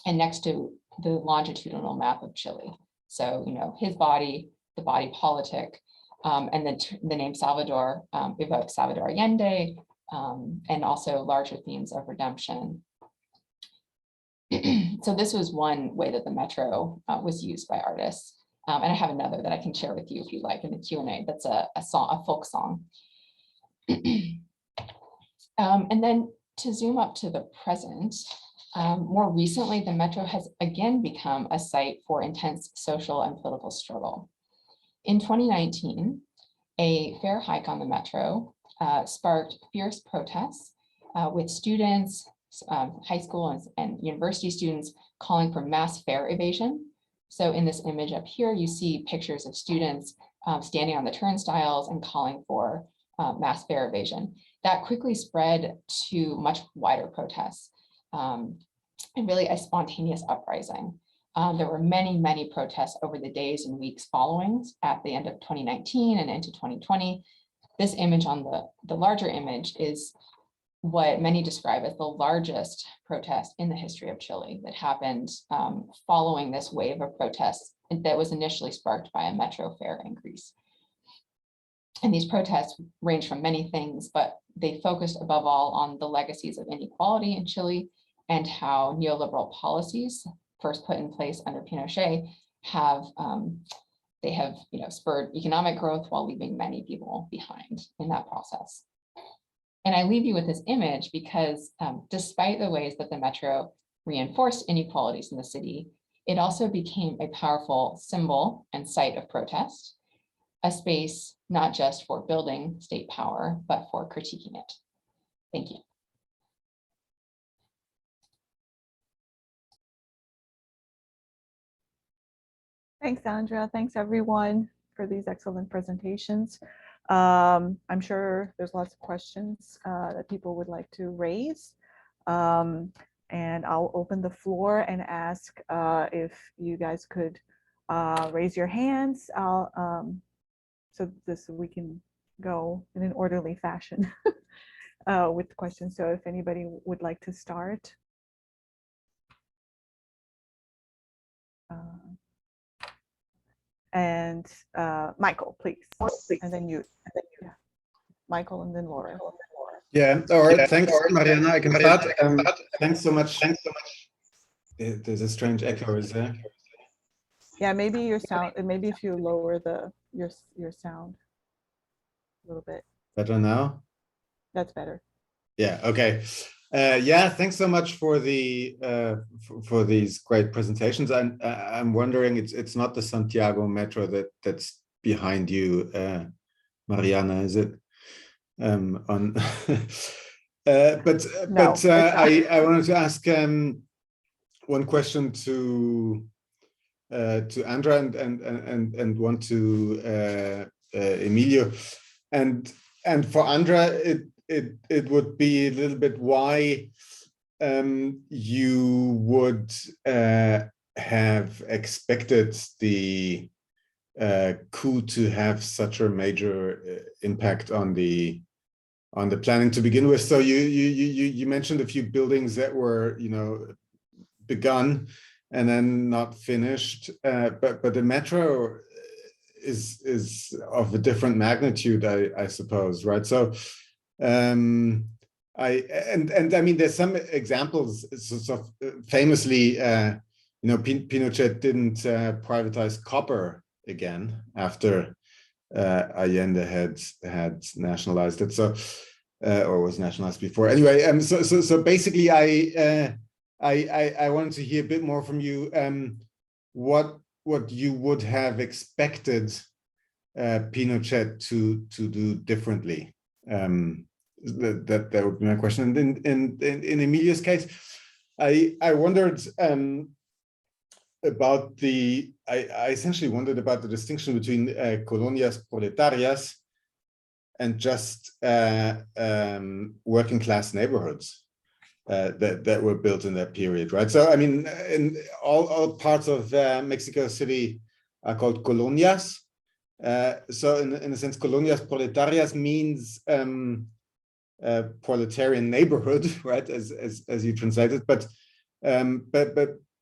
Speaker 5: and next to the longitudinal map of Chile. So, his body, the body politic, and then the name Salvador evokes Salvador Allende, and also larger themes of redemption. So this was one way that the Metro was used by artists. And I have another that I can share with you if you like in the Q&A. That's a folk song. And then to zoom up to the present, more recently, the Metro has again become a site for intense social and political struggle. In 2019, a fare hike on the Metro sparked fierce protests with students, high school and university students calling for mass fare evasion. So in this image up here, you see pictures of students standing on the turnstiles and calling for mass fare evasion. That quickly spread to much wider protests and really a spontaneous uprising. There were many, many protests over the days and weeks following at the end of 2019 and into 2020. This image on the larger image is what many describe as the largest protest in the history of Chile that happened following this wave of protests that was initially sparked by a Metro fare increase. And these protests range from many things, but they focused above all on the legacies of inequality in Chile and how neoliberal policies first put in place under Pinochet have spurred economic growth while leaving many people behind in that process. And I leave you with this image because despite the ways that the Metro reinforced inequalities in the city, it also became a powerful symbol and site of protest, a space not just for building state power, but for critiquing it. Thank you.
Speaker 1: Thanks, Sandra. Thanks, everyone, for these excellent presentations. I'm sure there's lots of questions that people would like to raise. And I'll open the floor and ask if you guys could raise your hands. So we can go in an orderly fashion with the questions. So if anybody would like to start. And Michael, please. And then you. Yeah. Michael and then Laura.
Speaker 6: Yeah, all right, thanks, Mariana. I can start. Thanks so much. There's a strange echo, is there?
Speaker 1: Yeah, maybe your sound, maybe if you lower your sound a little bit,
Speaker 6: Better now?
Speaker 1: that's better.
Speaker 6: Yeah, okay. Yeah, thanks so much for the for these great presentations. And I'm wondering, it's not the Santiago Metro that's behind you, Mariana, is it? On but
Speaker 1: No, it's not.
Speaker 6: I wanted to ask one question to Andra and one to Emilio, and for Andra it would be a little bit why you would have expected the coup to have such a major impact on the planning to begin with. So you mentioned a few buildings that were, you know, begun and then not finished, but the metro is of a different magnitude, I suppose, right? So I mean, there's some examples. So famously, you know, Pinochet didn't privatize copper again after Allende had nationalized it, so or was nationalized before. Anyway, so basically, I wanted to hear a bit more from you. What you would have expected Pinochet to do differently? That would be my question. And in Emilio's case, I wondered about I essentially wondered about the distinction between colonias proletarias and just working class neighborhoods that were built in that period, right? So I mean, in all parts of Mexico City are called colonias. So in a sense, colonias proletarias means proletarian neighborhood, right? As you translate it, but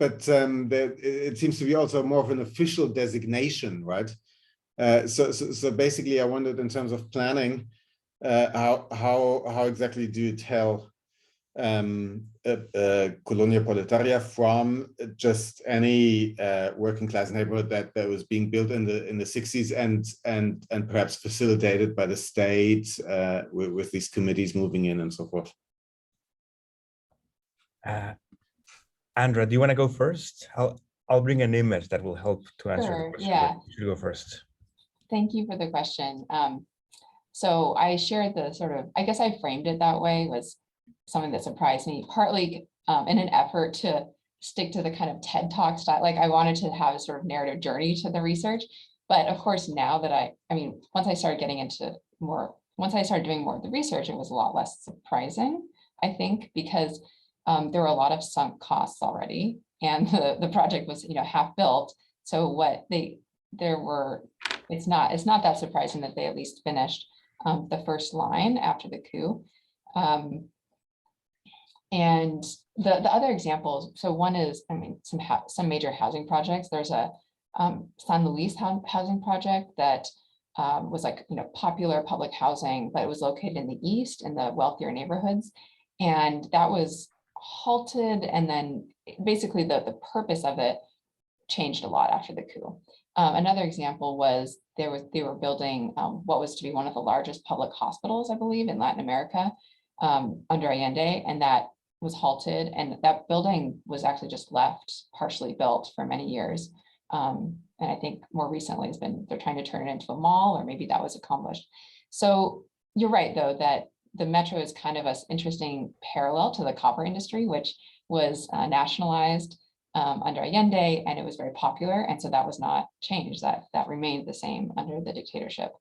Speaker 6: it seems to be also more of an official designation, right? So basically, I wondered in terms of planning, how exactly do you tell colonia proletaria from just any working class neighborhood that was being built in the 60s and perhaps facilitated by the state with these committees moving in and so forth?
Speaker 4: Andra, do you want to go first? I'll bring an image that will help to answer the
Speaker 5: Sure,
Speaker 4: question.
Speaker 5: yeah.
Speaker 4: You should go first.
Speaker 5: Thank you for the question. So I shared the sort of, I guess I framed it that way, was something that surprised me, partly in an effort to stick to the kind of TED Talk style. Like I wanted to have a sort of narrative journey to the research. But of course, now that I mean, once I started doing more of the research, it was a lot less surprising, I think, because there were a lot of sunk costs already, and the project was, you know, half built. So it's not that surprising that they at least finished the first line after the coup. And the other examples, so one is, I mean, some major housing projects. There's a San Luis housing project that was like, you know, popular public housing, but it was located in the east in the wealthier neighborhoods. And that was halted, and then basically the purpose of it changed a lot after the coup. Another example was they were building what was to be one of the largest public hospitals, I believe, in Latin America under Allende, and that was halted, and that building was actually just left partially built for many years. And I think more recently they're trying to turn it into a mall, or maybe that was accomplished. So you're right, though, that the metro is kind of an interesting parallel to the copper industry, which was nationalized under Allende, and it was very popular, and so that was not changed. That remained the same under the dictatorship.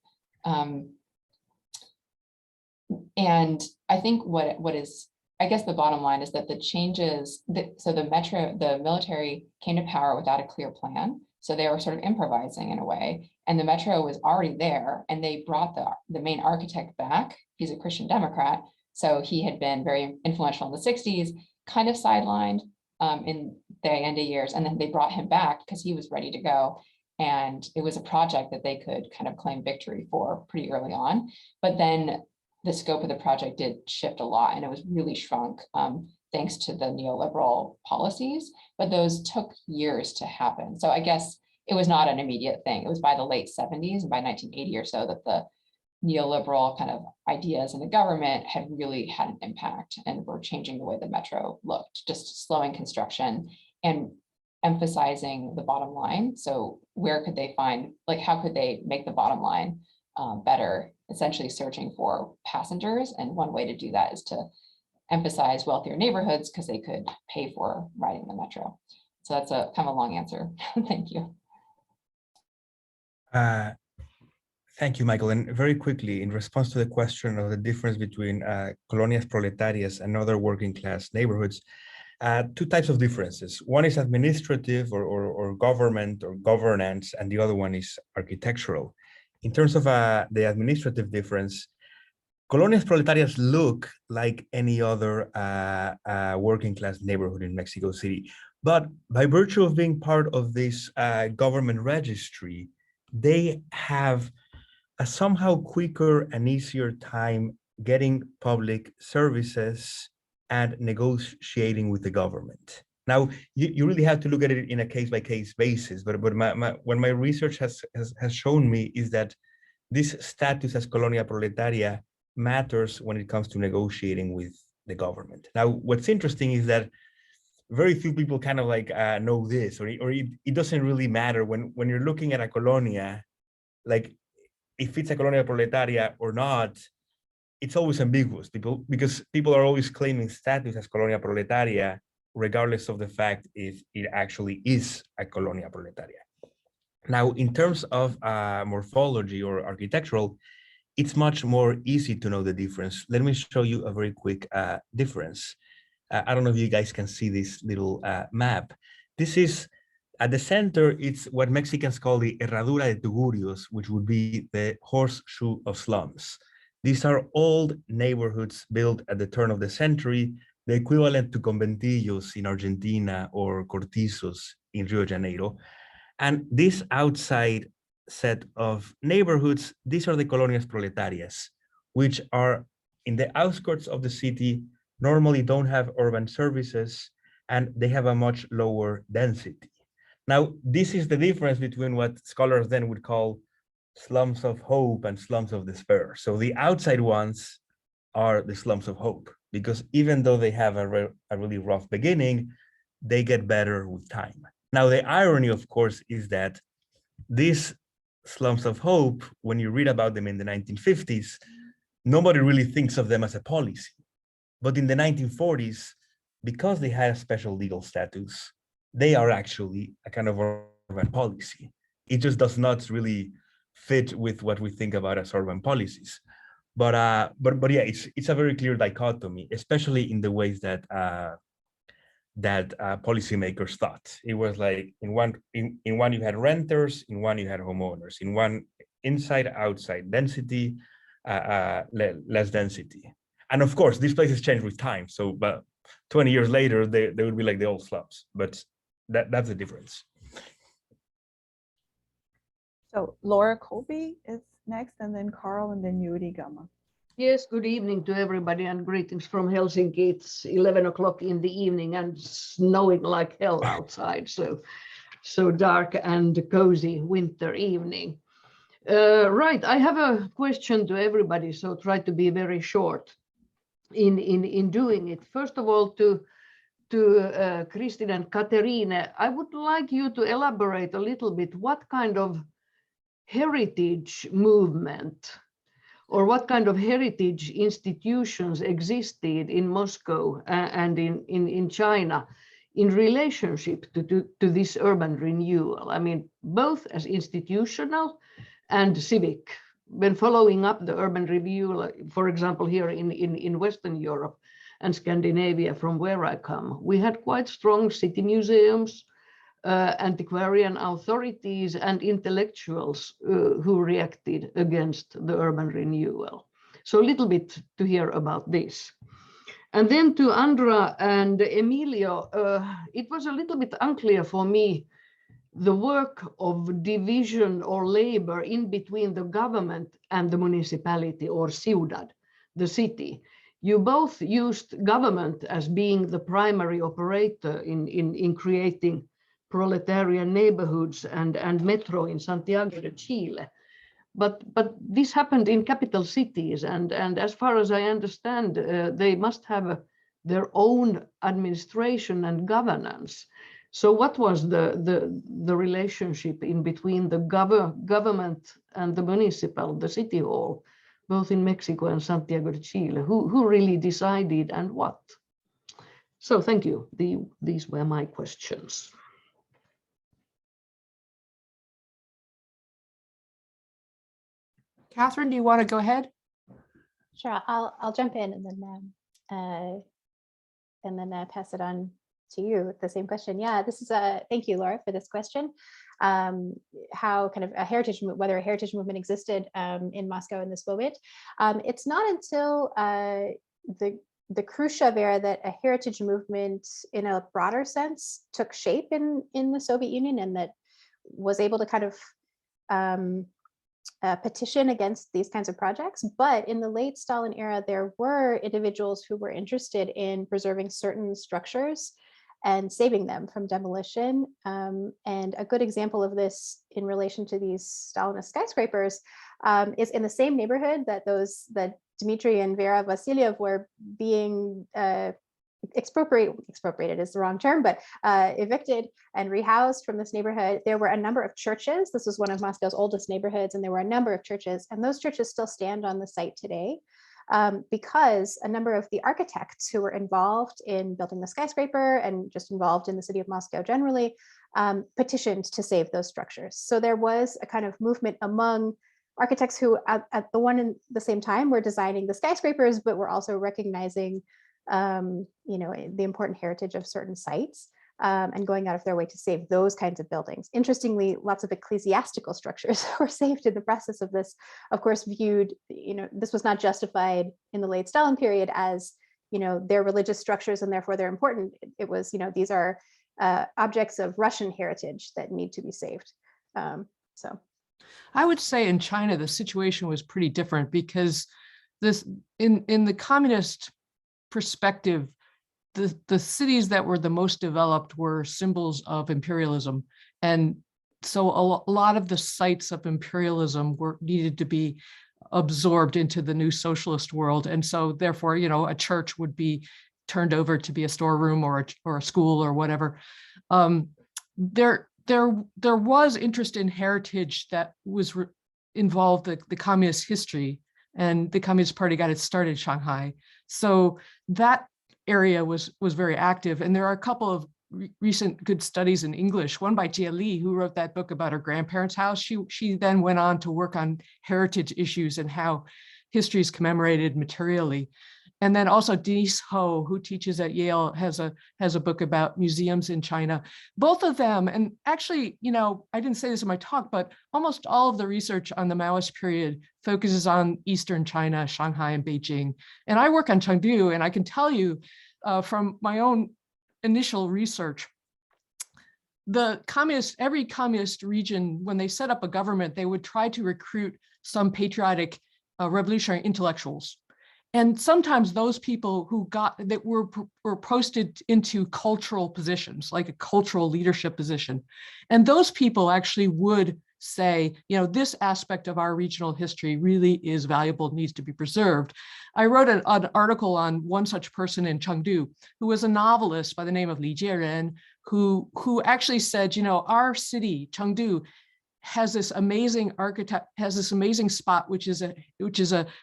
Speaker 5: And I think what is, I guess the bottom line is that the changes, so the military came to power without a clear plan. So they were sort of improvising in a way, and the metro was already there, and they brought the main architect back. He's a Christian Democrat, so he had been very influential in the 60s, kind of sidelined in the Allende years, and then they brought him back because he was ready to go. And it was a project that they could kind of claim victory for pretty early on. But then the scope of the project did shift a lot, and it was really shrunk thanks to the neoliberal policies, but those took years to happen. So I guess it was not an immediate thing. It was by the late 70s and by 1980 or so that the neoliberal kind of ideas in the government had really had an impact and were changing the way the metro looked, just slowing construction and emphasizing the bottom line. So where could they find, like, how could they make the bottom line better, essentially searching for passengers. And one way to do that is to emphasize wealthier neighborhoods because they could pay for riding the metro. So that's a kind of a long answer. Thank you.
Speaker 4: Thank you, Michael. And very quickly, in response to the question of the difference between colonias proletarias and other working class neighborhoods, two types of differences. One is administrative or government or governance, and the other one is architectural. In terms of the administrative difference, colonias proletarias look like any other working class neighborhood in Mexico City. But by virtue of being part of this government registry, they have a somehow quicker and easier time getting public services and negotiating with the government. Now, you really have to look at it in a case-by-case basis, but what my research has shown me is that this status as colonia proletaria matters when it comes to negotiating with the government. Now, what's interesting is that very few people kind of like know this, or it doesn't really matter when you're looking at a colonia, like if it's a colonia proletaria or not, it's always ambiguous because people are always claiming status as colonia proletaria, regardless of the fact if it actually is a colonia proletaria. Now, in terms of morphology or architectural, it's much more easy to know the difference. Let me show you a very quick difference. I don't know if you guys can see this little map. This is, at the center, it's what Mexicans call the Herradura de Tugurios, which would be the Horseshoe of Slums. These are old neighborhoods built at the turn of the century, the equivalent to conventillos in Argentina or cortizos in Rio de Janeiro. And this outside set of neighborhoods, these are the colonias proletarias, which are in the outskirts of the city, normally don't have urban services, and they have a much lower density. Now, this is the difference between what scholars then would call slums of hope and slums of despair. So the outside ones are the slums of hope, because even though they have a really rough beginning, they get better with time. Now, the irony, of course, is that these slums of hope, when you read about them in the 1950s, nobody really thinks of them as a policy. But in the 1940s, because they had a special legal status, they are actually a kind of urban policy. It just does not really fit with what we think about as urban policies. But yeah, it's a very clear dichotomy, especially in the ways that policymakers thought. It was like in one you had renters, in one you had homeowners, in one inside, outside, density, less density. And of course, these places change with time. So, but 20 years later, they would be like the old slums. But that's the difference.
Speaker 1: So Laura Colby is next, and then Carl, and then Yuri Gama.
Speaker 7: Yes, good evening to everybody and greetings from Helsinki. It's 11 o'clock in the evening and snowing like hell outside. So dark and cozy winter evening. Right, I have a question to everybody, so try to be very short in doing it. First of all, to Kristin and Katerina, I would like you to elaborate a little bit what kind of heritage movement or what kind of heritage institutions existed in Moscow and in China in relationship to this urban renewal. I mean, both as institutional and civic. When following up the urban renewal, for example, here in Western Europe and Scandinavia, from where I come, we had quite strong city museums, antiquarian authorities and intellectuals who reacted against the urban renewal. So a little bit to hear about this. And then to Andra and Emilio, it was a little bit unclear for me, the work of division or labor in between the government and the municipality or ciudad, the city. You both used government as being the primary operator in creating proletarian neighborhoods and Metro in Santiago de Chile. But this happened in capital cities, and as far as I understand, they must have their own administration and governance. So what was the relationship in between the government and the municipal, the city hall, both in Mexico and Santiago de Chile? Who really decided and what? So thank you. These were my questions.
Speaker 3: Catherine, do you want to go ahead?
Speaker 2: Sure, I'll jump in and then pass it on to you with the same question. Yeah, this is thank you, Laura, for this question. How kind of a heritage, whether a heritage movement existed in Moscow in this moment. It's not until the Khrushchev era that a heritage movement in a broader sense took shape in the Soviet Union, and that was able to kind of petition against these kinds of projects. But in the late Stalin era, there were individuals who were interested in preserving certain structures and saving them from demolition. And a good example of this in relation to these Stalinist skyscrapers is in the same neighborhood that Dmitry and Vera Vasilyev were being expropriated is the wrong term, but evicted and rehoused from this neighborhood. There were a number of churches. This was one of Moscow's oldest neighborhoods, and there were a number of churches, and those churches still stand on the site today because a number of the architects who were involved in building the skyscraper and just involved in the city of Moscow generally petitioned to save those structures. So there was a kind of movement among architects who at the one and the same time were designing the skyscrapers, but were also recognizing the important heritage of certain sites and going out of their way to save those kinds of buildings. Interestingly, lots of ecclesiastical structures were saved in the process of this, of course, viewed, this was not justified in the late Stalin period as, their religious structures and therefore they're important. It was, these are objects of Russian heritage that need to be saved. So
Speaker 3: I would say in China, the situation was pretty different because this in the communist perspective, the cities that were the most developed were symbols of imperialism. And so a lot of the sites of imperialism needed to be absorbed into the new socialist world. And so therefore, a church would be turned over to be a storeroom or a school or whatever. There was interest in heritage that was involved the communist history, and the Communist Party got its start in Shanghai. So that area was very active. And there are a couple of recent good studies in English, one by Jia Li, who wrote that book about her grandparents' house. She then went on to work on heritage issues and how history is commemorated materially. And then also Denise Ho, who teaches at Yale, has a book about museums in China. Both of them, and actually, I didn't say this in my talk, but almost all of the research on the Maoist period focuses on Eastern China, Shanghai and Beijing. And I work on Chengdu, and I can tell you from my own initial research, every communist region, when they set up a government, they would try to recruit some patriotic revolutionary intellectuals. And sometimes those people that were posted into cultural positions, like a cultural leadership position. And those people actually would say, this aspect of our regional history really is valuable, needs to be preserved. I wrote an article on one such person in Chengdu, who was a novelist by the name of Li Jieren, who actually said, our city, Chengdu, has this amazing spot, which is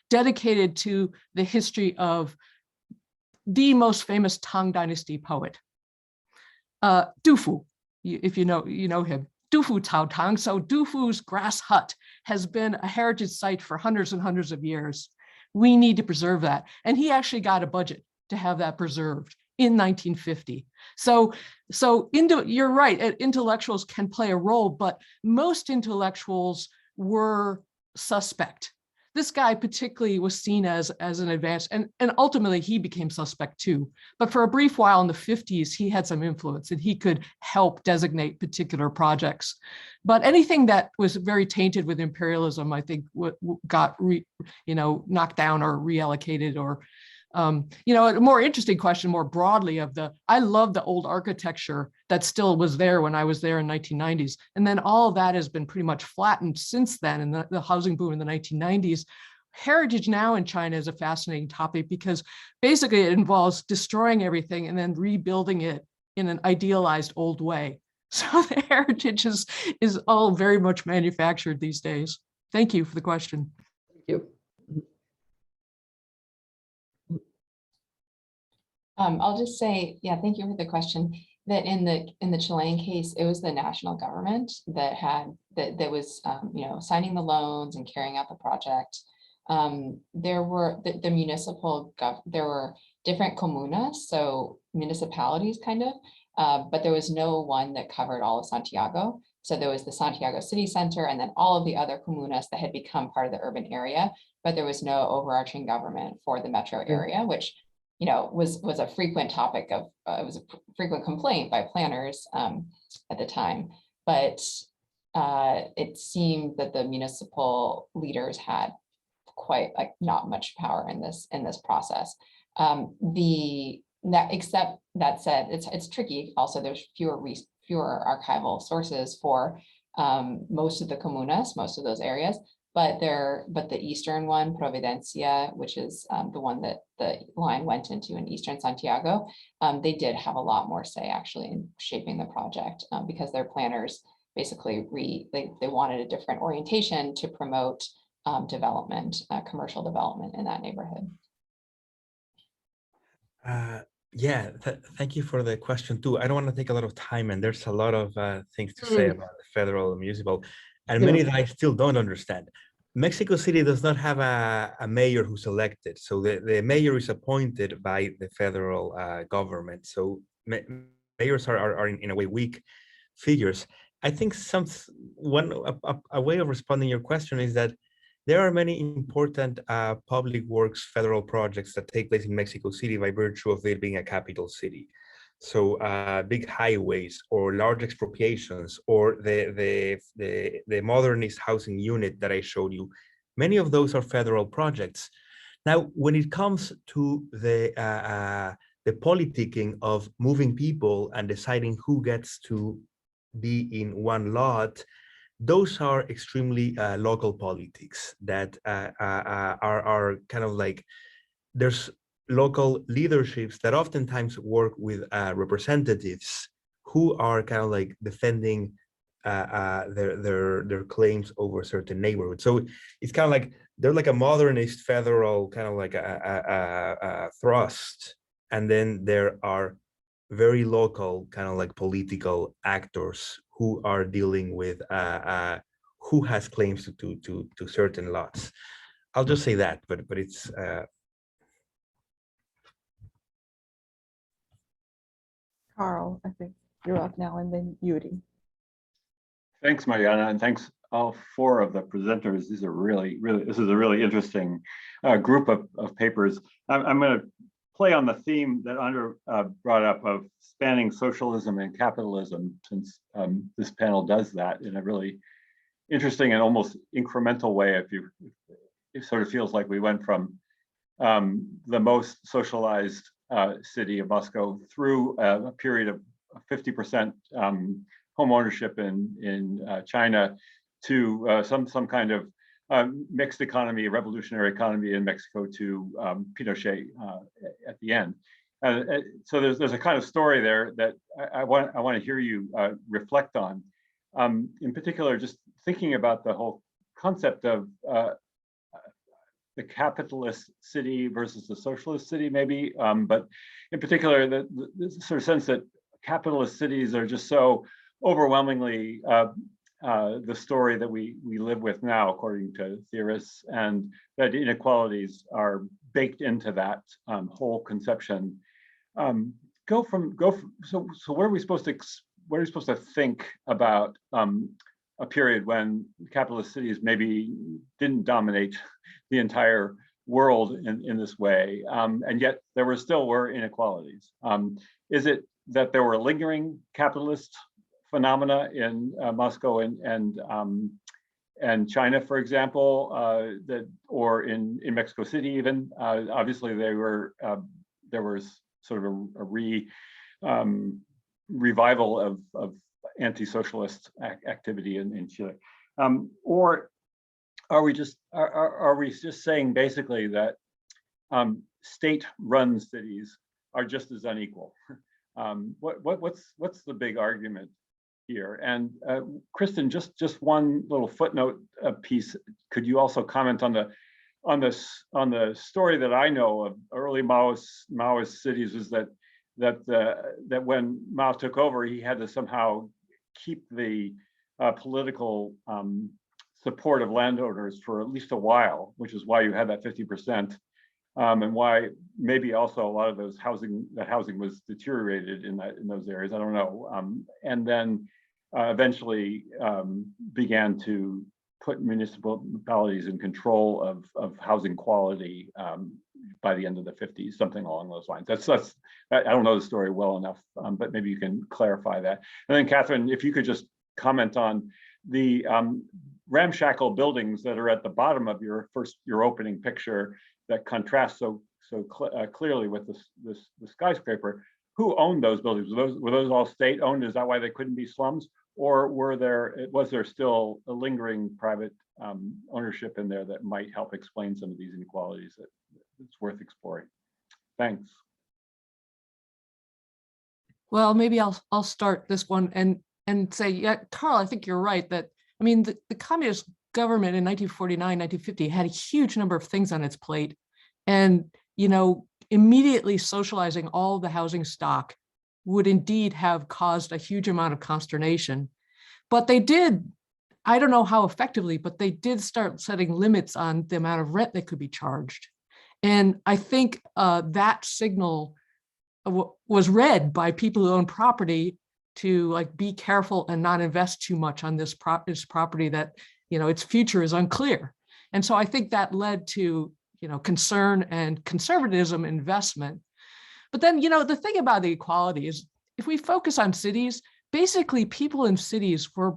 Speaker 3: dedicated to the history of the most famous Tang Dynasty poet, Du Fu. If you know him, Du Fu Cao Tang. So Du Fu's grass hut has been a heritage site for hundreds and hundreds of years. We need to preserve that, and he actually got a budget to have that preserved in 1950. So you're right, intellectuals can play a role, but most intellectuals were suspect. This guy particularly was seen as an advance, and ultimately he became suspect too. But for a brief while in the 50s, he had some influence and he could help designate particular projects. But anything that was very tainted with imperialism, I think got knocked down or reallocated or a more interesting question more broadly I love the old architecture that still was there when I was there in 1990s. And then all of that has been pretty much flattened since then in the housing boom in the 1990s. Heritage now in China is a fascinating topic because basically it involves destroying everything and then rebuilding it in an idealized old way. So the heritage is all very much manufactured these days. Thank you for the question.
Speaker 7: Thank you.
Speaker 5: I'll just say, yeah, thank you for the question. That in the Chilean case, it was the national government that was signing the loans and carrying out the project. There were there were different comunas, so municipalities kind of, but there was no one that covered all of Santiago. So there was the Santiago city center and then all of the other comunas that had become part of the urban area, but there was no overarching government for the metro area, which was a frequent topic of, it was a frequent complaint by planners at the time. But it seemed that the municipal leaders had quite not much power in this process. Except that said, it's tricky. Also, there's fewer archival sources for most of the comunas, most of those areas. But the eastern one, Providencia, which is the one that the line went into in eastern Santiago, they did have a lot more say actually in shaping the project because their planners basically they wanted a different orientation to promote development, commercial development in that neighborhood.
Speaker 4: Yeah, thank you for the question too. I don't want to take a lot of time, and there's a lot of things to say about the federal and municipal, and many that I still don't understand. Mexico City does not have a mayor who's elected, so the mayor is appointed by the federal government. So mayors are in a way weak figures. I think a way of responding to your question is that there are many important public works federal projects that take place in Mexico City by virtue of it being a capital city. So big highways or large expropriations or the modernist housing unit that I showed you, many of those are federal projects. Now, when it comes to the politicking of moving people and deciding who gets to be in one lot, those are extremely local politics that are kind of like, there's local leaderships that oftentimes work with representatives who are kind of like defending their claims over certain neighborhoods. So it's kind of like they're like a modernist federal kind of like a thrust, and then there are very local kind of like political actors who are dealing with who has claims to certain lots. I'll just say that, but it's
Speaker 1: Carl, I think you're up now, and then Yuri.
Speaker 8: Thanks, Mariana, and thanks all four of the presenters. These are this is a really interesting group of papers. I'm going to play on the theme that Andra brought up of spanning socialism and capitalism, since this panel does that in a really interesting and almost incremental way. It sort of feels like we went from the most socialized city of Moscow through a period of 50% home ownership in China to some kind of mixed economy, revolutionary economy in Mexico to Pinochet at the end. So there's a kind of story there that I want to hear you reflect on. In particular, just thinking about the whole concept of the capitalist city versus the socialist city, maybe, but in particular, the sort of sense that capitalist cities are just so overwhelmingly the story that we live with now, according to theorists, and that inequalities are baked into that whole conception. So where are we supposed to think about a period when capitalist cities maybe didn't dominate the entire world in this way, and yet there still were inequalities? Is it that there were lingering capitalist phenomena in Moscow and China, for example, or in Mexico City even? Obviously, there was sort of a revival of anti-socialist activity in Chile? Or are we just saying basically that state-run cities are just as unequal? What's the big argument here? And Kristen, just one little footnote piece. Could you also comment on the story that I know of early Maoist cities? Was that when Mao took over, he had to somehow keep the political support of landowners for at least a while, which is why you had that 50%, and why maybe also a lot of that housing was deteriorated in those areas. I don't know. And then eventually began to put municipalities in control of housing quality by the end of the 50s, something along those lines. I don't know the story well enough, but maybe you can clarify that. And then Catherine, if you could just comment on the ramshackle buildings that are at the bottom of your opening picture that contrast so clearly with the skyscraper. Who owned those buildings? Were those all state owned? Is that why they couldn't be slums? Or was there still a lingering private ownership in there that might help explain some of these inequalities that it's worth exploring? Thanks.
Speaker 3: Well, maybe I'll start this one and say, yeah, Carl, I think you're right that, I mean, the communist government in 1949, 1950 had a huge number of things on its plate. And, you know, immediately socializing all the housing stock would indeed have caused a huge amount of consternation. But they did, I don't know how effectively, but they did start setting limits on the amount of rent that could be charged. And I think that signal was read by people who own property to like be careful and not invest too much on this property that, you know, its future is unclear. And so I think that led to, you know, concern and conservatism investment. But then, you know, the thing about the equality is if we focus on cities, basically people in cities were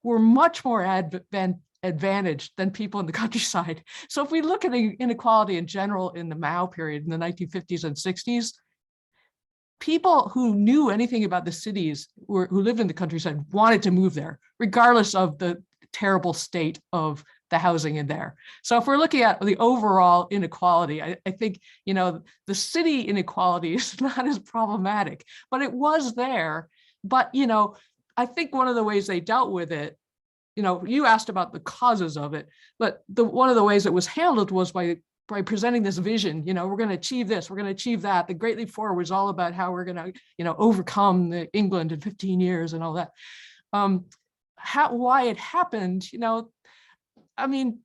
Speaker 3: much more advantaged than people in the countryside. So if we look at inequality in general in the Mao period in the 1950s and 60s, people who knew anything about the cities who lived in the countryside wanted to move there, regardless of the terrible state of the housing in there. So if we're looking at the overall inequality, I think, you know, the city inequality is not as problematic, but it was there. But, you know, I think one of the ways they dealt with it, you know, you asked about the causes of it, but one of the ways it was handled was by presenting this vision, you know, we're going to achieve this, we're going to achieve that. The Great Leap Forward was all about how we're going to, you know, overcome England in 15 years and all that. Why it happened, you know, I mean,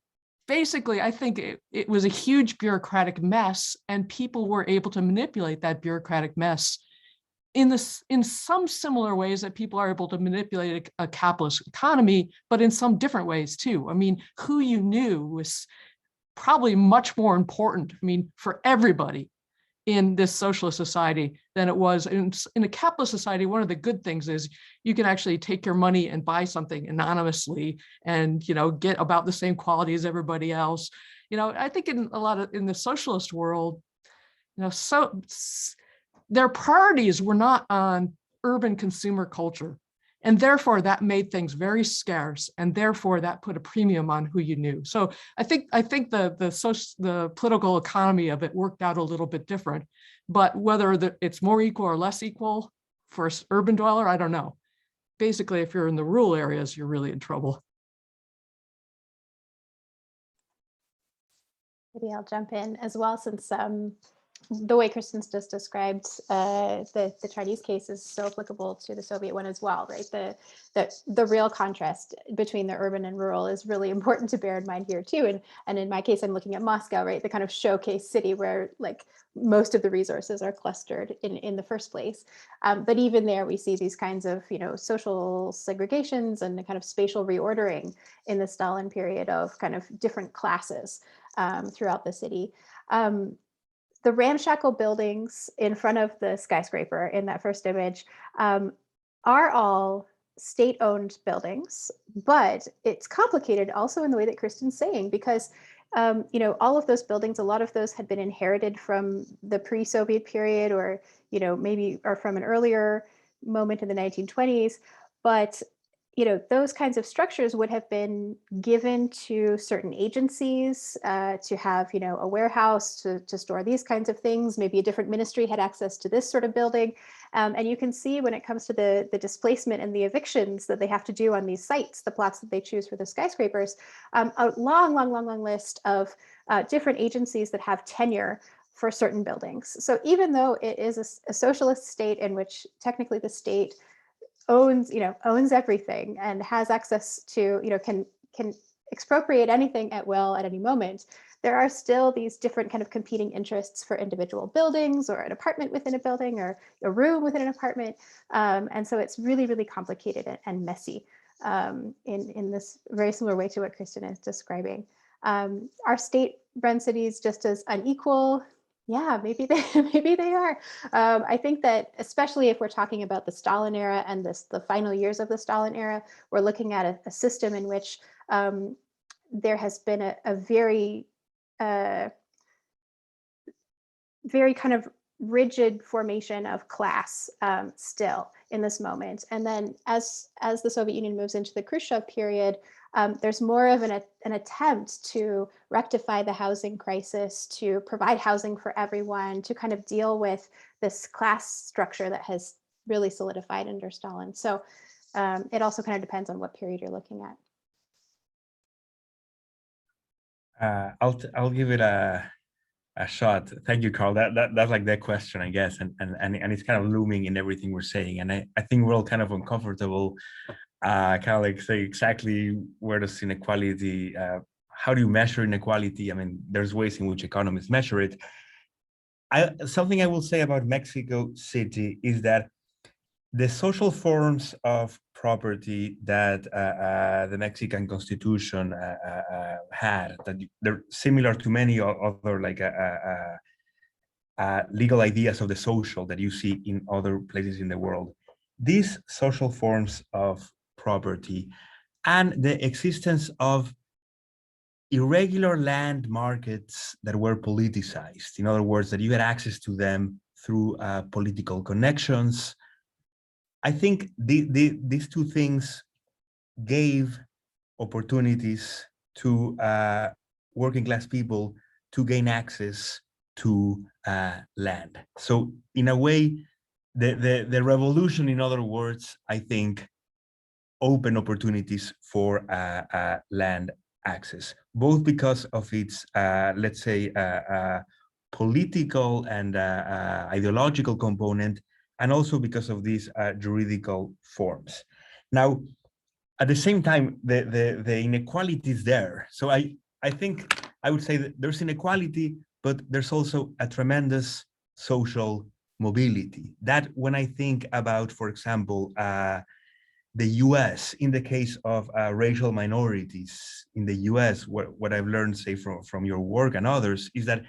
Speaker 3: basically, I think it was a huge bureaucratic mess, and people were able to manipulate that bureaucratic mess in some similar ways that people are able to manipulate a capitalist economy, but in some different ways too. I mean, who you knew was probably much more important, I mean, for everybody in this socialist society than it was in a capitalist society. One of the good things is you can actually take your money and buy something anonymously and, you know, get about the same quality as everybody else. You know, I think in the socialist world, you know, so their priorities were not on urban consumer culture. And therefore that made things very scarce, and therefore that put a premium on who you knew. So I think the political economy of it worked out a little bit different, but whether it's more equal or less equal for an urban dweller, I don't know. Basically, if you're in the rural areas, you're really in trouble.
Speaker 2: Maybe I'll jump in as well, since the way Kristen's just described the Chinese case is so applicable to the Soviet one as well, right? The real contrast between the urban and rural is really important to bear in mind here too. And in my case, I'm looking at Moscow, right? The kind of showcase city where like most of the resources are clustered in the first place. But even there, we see these kinds of, you know, social segregations and the kind of spatial reordering in the Stalin period of kind of different classes throughout the city. The ramshackle buildings in front of the skyscraper in that first image are all state-owned buildings, but it's complicated also in the way that Kristen's saying, because you know, all of those buildings, a lot of those had been inherited from the pre-Soviet period, or, you know, maybe are from an earlier moment in the 1920s, but those kinds of structures would have been given to certain agencies to have, a warehouse to store these kinds of things. Maybe a different ministry had access to this sort of building. And you can see when it comes to the displacement and the evictions that they have to do on these sites, the plots that they choose for the skyscrapers, a long list of different agencies that have tenure for certain buildings. So even though it is a socialist state in which technically the state owns everything and has access to, can expropriate anything at will at any moment, there are still these different kind of competing interests for individual buildings or an apartment within a building or a room within an apartment. And so it's really, really complicated and messy in this very similar way to what Kristen is describing. Are state-run cities just as unequal? Yeah, maybe they are. I think that especially if we're talking about the Stalin era and the final years of the Stalin era, we're looking at a system in which there has been a very kind of rigid formation of class still in this moment. And then as the Soviet Union moves into the Khrushchev period, there's more of an attempt to rectify the housing crisis, to provide housing for everyone, to kind of deal with this class structure that has really solidified under Stalin. So it also kind of depends on what period you're looking at.
Speaker 4: I'll give it a shot. Thank you, Carl. That's like that question, I guess, and it's kind of looming in everything we're saying. And I think we're all kind of uncomfortable. Kind of like say exactly where does inequality, how do you measure inequality? I mean, there's ways in which economists measure it. Something I will say about Mexico City is that the social forms of property that the Mexican Constitution had, that they're similar to many other like legal ideas of the social that you see in other places in the world. These social forms of property and the existence of irregular land markets that were politicized. In other words, that you had access to them through political connections. I think these two things gave opportunities to working class people to gain access to land. So in a way, the revolution, in other words, I think, open opportunities for land access, both because of its, let's say, political and ideological component, and also because of these juridical forms. Now, at the same time, the inequality is there. So I think I would say that there's inequality, but there's also a tremendous social mobility. That when I think about, for example, the US, in the case of racial minorities in the US, what I've learned, say, from your work and others, is that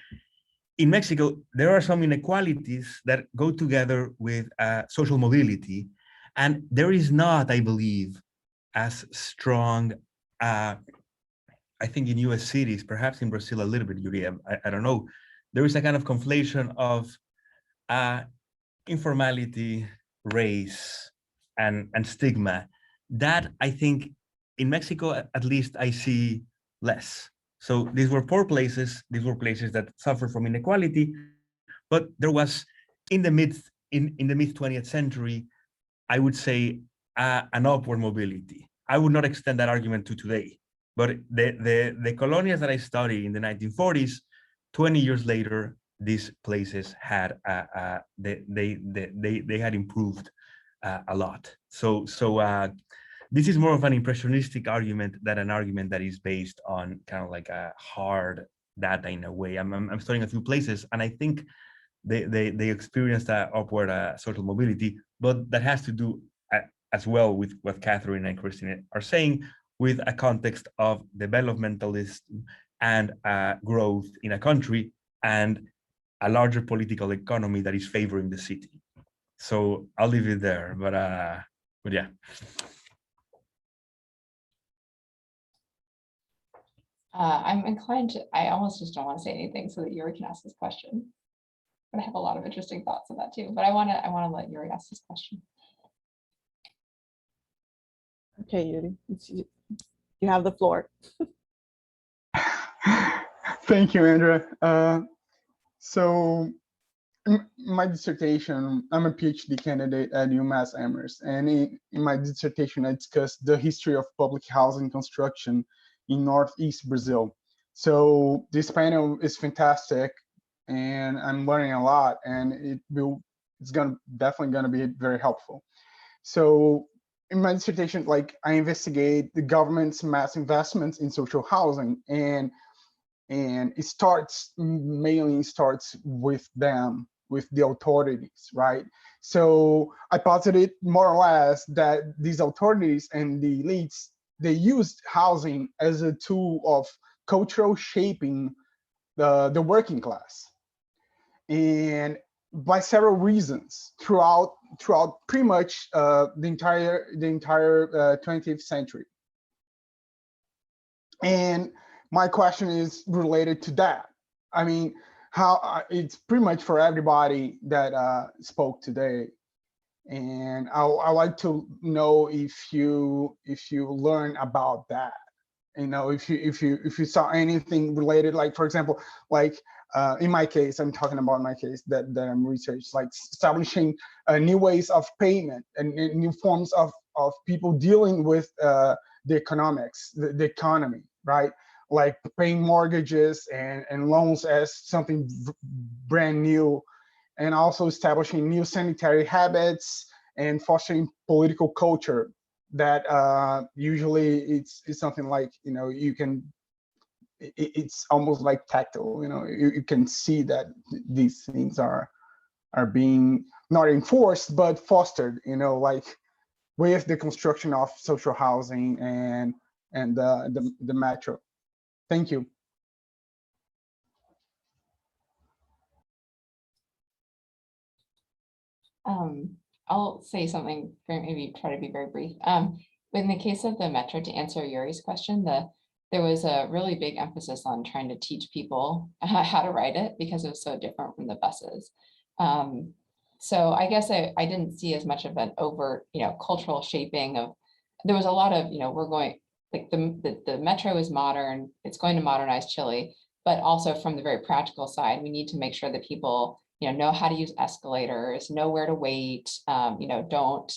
Speaker 4: in Mexico, there are some inequalities that go together with social mobility. And there is not, I believe, as strong, I think in US cities, perhaps in Brazil a little bit, Yuri, I don't know, there is a kind of conflation of informality, race, and stigma that I think in Mexico, at least, I see less. So these were poor places. These were places that suffered from inequality, but there was in the mid 20th century, I would say an upward mobility. I would not extend that argument to today, but the colonias that I studied in the 1940s, 20 years later, these places had they had improved a lot. So this is more of an impressionistic argument than an argument that is based on kind of like a hard data in a way. I'm studying a few places, and I think they experienced that upward social mobility, but that has to do as well with what Catherine and Christine are saying, with a context of developmentalism and growth in a country and a larger political economy that is favoring the city. So I'll leave it there, but yeah.
Speaker 5: I'm inclined to, I almost just don't want to say anything so that Yuri can ask this question. But I have a lot of interesting thoughts on that too. But I want to let Yuri ask this question.
Speaker 1: Okay, Yuri, you have the floor.
Speaker 9: Thank you, Andrea. So my dissertation, I'm a PhD candidate at UMass Amherst, and in my dissertation, I discussed the history of public housing construction in Northeast Brazil. So this panel is fantastic, and I'm learning a lot, and it's definitely gonna be very helpful. So in my dissertation, like, I investigate the government's mass investments in social housing, and it mainly starts with them, with the authorities, right? So I posited more or less that these authorities and the elites, they used housing as a tool of cultural shaping the working class, and by several reasons throughout pretty much the entire 20th century. And my question is related to that. I mean, how it's pretty much for everybody that spoke today, and I like to know if you learn about that. You know, if you saw anything related, like, for example, like in my case, I'm talking about my case that I'm researching, like establishing new ways of payment and new forms of people dealing with the economics, the economy, right? Like paying mortgages and loans as something brand new, and also establishing new sanitary habits and fostering political culture that usually it's something like, you know, you can, it's almost like tactile, you know, you can see that these things are being not enforced but fostered, you know, like with the construction of social housing and the metro. Thank you.
Speaker 5: I'll say something, maybe try to be very brief. In the case of the metro, to answer Yuri's question, there was a really big emphasis on trying to teach people how to ride it because it was so different from the buses. So I guess I didn't see as much of an overt, you know, cultural shaping of. There was a lot of, you know, we're going, like the metro is modern, it's going to modernize Chile, but also from the very practical side, we need to make sure that people, you know how to use escalators, know where to wait, you know, don't,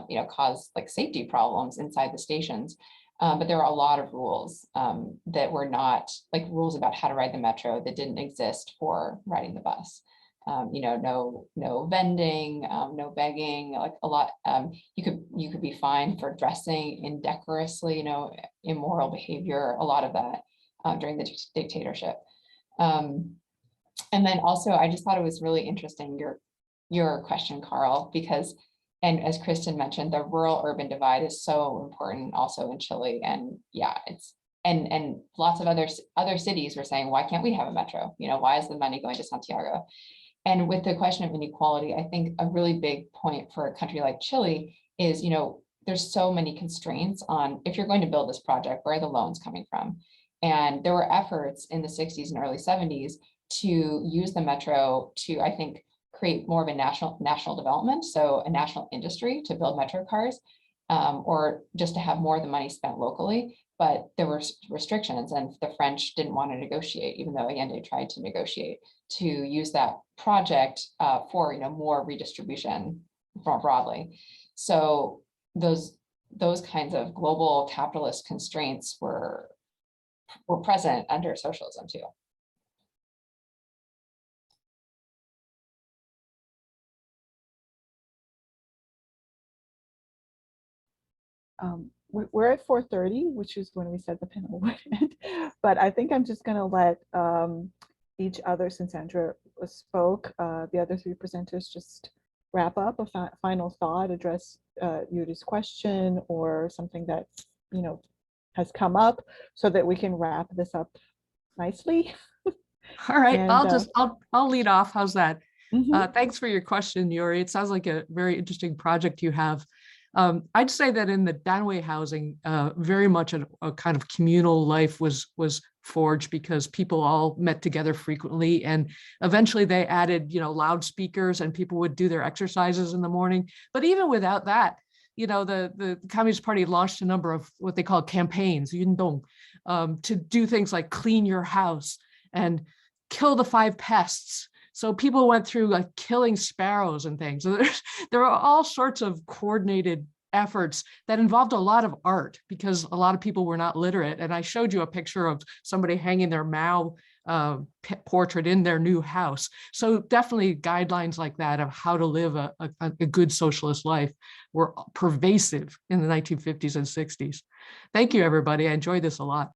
Speaker 5: you know, cause like safety problems inside the stations. But there are a lot of rules that were not like rules about how to ride the metro that didn't exist for riding the bus. You know, no vending, no begging, like a lot. You could be fined for dressing indecorously, you know, immoral behavior, a lot of that during the dictatorship. And then also, I just thought it was really interesting, your question, Carl, because, and as Kristen mentioned, the rural-urban divide is so important also in Chile. And yeah, it's, and lots of other cities were saying, why can't we have a metro? You know, why is the money going to Santiago? And with the question of inequality, I think a really big point for a country like Chile is, you know, there's so many constraints on, if you're going to build this project, where are the loans coming from? And there were efforts in the 60s and early 70s to use the metro to, I think, create more of a national development, so a national industry to build metro cars, or just to have more of the money spent locally. But there were restrictions, and the French didn't want to negotiate, even though Allende tried to negotiate, to use that project for, you know, more redistribution more broadly. So those kinds of global capitalist constraints were present under socialism too.
Speaker 1: We're at 4:30, which is when we said the panel would end. But I think I'm just going to let each other, since Andrea spoke, the other three presenters just wrap up a final thought, address Yuri's question or something that, you know, has come up, so that we can wrap this up nicely.
Speaker 3: All right,
Speaker 1: And,
Speaker 3: I'll lead off. How's that?
Speaker 1: Mhm.
Speaker 3: Thanks for your question, Yuri. It sounds like a very interesting project you have. I'd say that in the Danway housing, very much a kind of communal life was forged, because people all met together frequently, and eventually they added, you know, loudspeakers, and people would do their exercises in the morning. But even without that, the Communist Party launched a number of what they call campaigns, yundong, to do things like clean your house and kill the 5 pests. So people went through like killing sparrows and things. So there are all sorts of coordinated efforts that involved a lot of art because a lot of people were not literate. And I showed you a picture of somebody hanging their Mao portrait in their new house. So definitely guidelines like that of how to live a good socialist life were pervasive in the 1950s and 60s. Thank you, everybody. I enjoyed this a lot.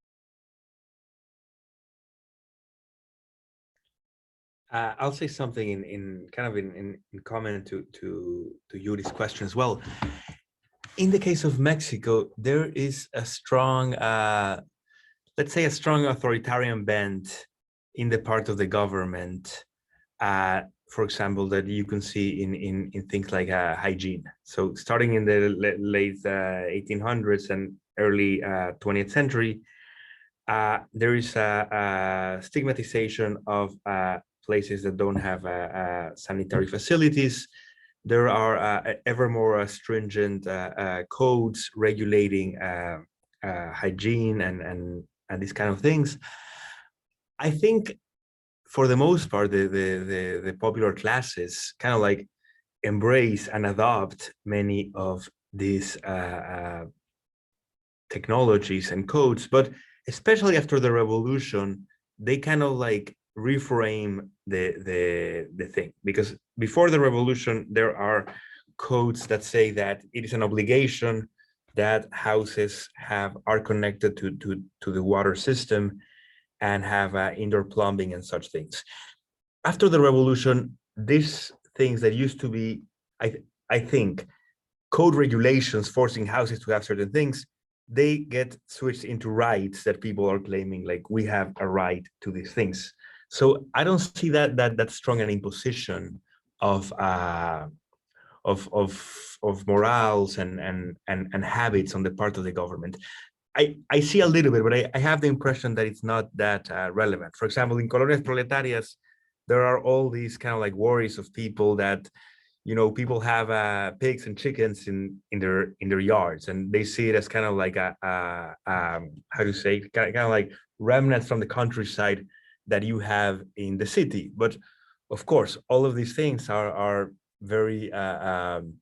Speaker 4: I'll say something in comment to Yuri's question as well. In the case of Mexico, there is a strong, let's say, a strong authoritarian bent in the part of the government. For example, that you can see in things like hygiene. So starting in the late 1800s and early 20th century, there is a stigmatization of places that don't have sanitary facilities. There are ever more stringent codes regulating hygiene and these kind of things. I think for the most part, the popular classes kind of like embrace and adopt many of these technologies and codes, but especially after the revolution, they kind of like reframe the thing, because before the revolution there are codes that say that it is an obligation that houses are connected to the water system and have indoor plumbing and such things. After the revolution, these things that used to be, I think, code regulations forcing houses to have certain things, they get switched into rights that people are claiming, like, we have a right to these things. So I don't see that strong an imposition of morals and habits on the part of the government. I see a little bit, but I have the impression that it's not that relevant. For example, in colonias proletarias, there are all these kind of like worries of people that, people have pigs and chickens in their yards, and they see it as kind of like how to say, kind of like remnants from the countryside that you have in the city. But of course, all of these things are very kind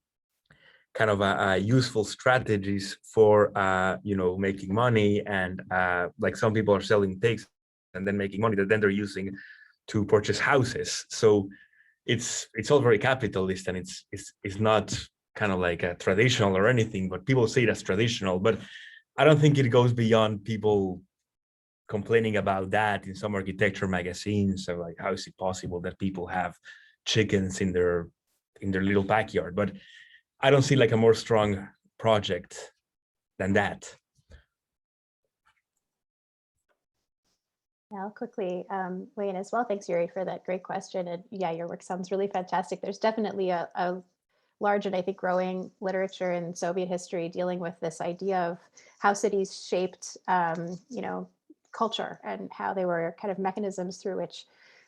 Speaker 4: of useful strategies for making money, and like some people are selling pigs and then making money that then they're using to purchase houses. So it's all very capitalist, and it's not kind of like a traditional or anything, but people see it as traditional. But I don't think it goes beyond people complaining about that in some architecture magazines of like, how is it possible that people have chickens in their little backyard? But I don't see like a more strong project than that.
Speaker 2: I'll quickly weigh in as well. Thanks, Yuri, for that great question. And yeah, your work sounds really fantastic. There's definitely a large and I think growing literature in Soviet history dealing with this idea of how cities shaped, culture, and how they were kind of mechanisms through which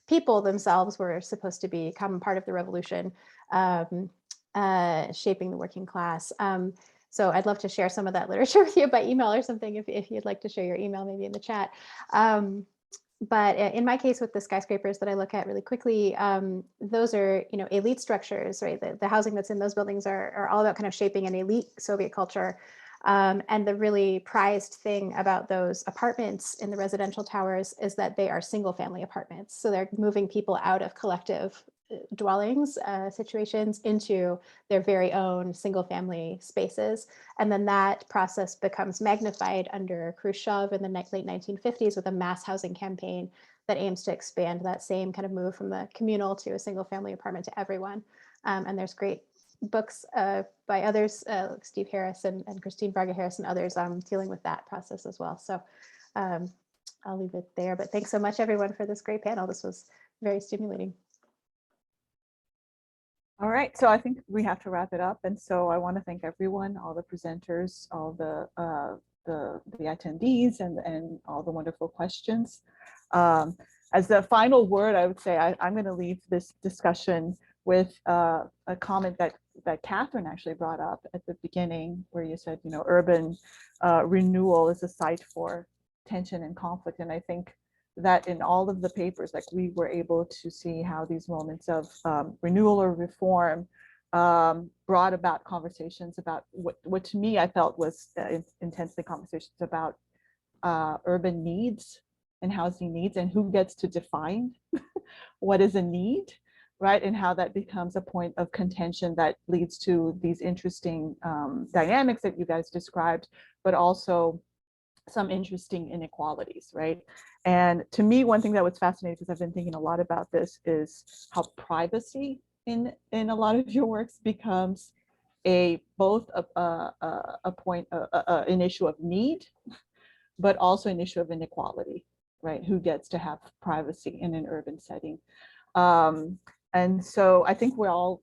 Speaker 2: people themselves were supposed to become part of the revolution, shaping the working class. So I'd love to share some of that literature with you by email or something if you'd like to share your email, maybe in the chat. But in my case with the skyscrapers that I look at really quickly, those are, elite structures, right? The housing that's in those buildings are all about kind of shaping an elite Soviet culture. And the really prized thing about those apartments in the residential towers is that they are single family apartments. So they're moving people out of collective dwellings situations into their very own single family spaces. And then that process becomes magnified under Khrushchev in the late 1950s with a mass housing campaign that aims to expand that same kind of move from the communal to a single family apartment to everyone. And there's great books by others, like Steve Harris and Christine Varga Harris and others dealing with that process as well. So I'll leave it there, but thanks so much everyone for this great panel. This was very stimulating.
Speaker 1: All right, so I think we have to wrap it up. And so I want to thank everyone, all the presenters, all the attendees, and all the wonderful questions. As the final word, I would say I'm going to leave this discussion with a comment that that Catherine actually brought up at the beginning, where you said, you know, urban renewal is a site for tension and conflict. And I think that in all of the papers, like, we were able to see how these moments of renewal or reform brought about conversations about what to me I felt was intensely conversations about urban needs and housing needs, and who gets to define what is a need, right? And how that becomes a point of contention that leads to these interesting dynamics that you guys described, but also some interesting inequalities, right? And to me, one thing that was fascinating, because I've been thinking a lot about this, is how privacy in a lot of your works becomes both a point, an issue of need, but also an issue of inequality, right? Who gets to have privacy in an urban setting? And so I think we'll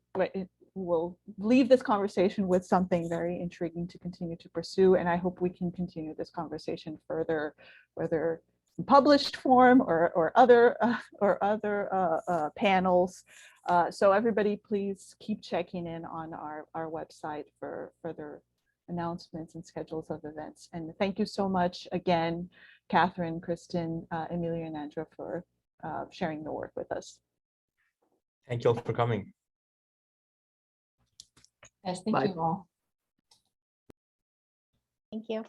Speaker 1: leave this conversation with something very intriguing to continue to pursue. And I hope we can continue this conversation further, whether in published form or other panels. So everybody, please keep checking in on our website for further announcements and schedules of events. And thank you so much again, Catherine, Kristen, Emilia, and Andra, for sharing the work with us.
Speaker 4: Thank you all for coming.
Speaker 5: Yes, thank
Speaker 7: Bye.
Speaker 5: you all.
Speaker 2: Thank you.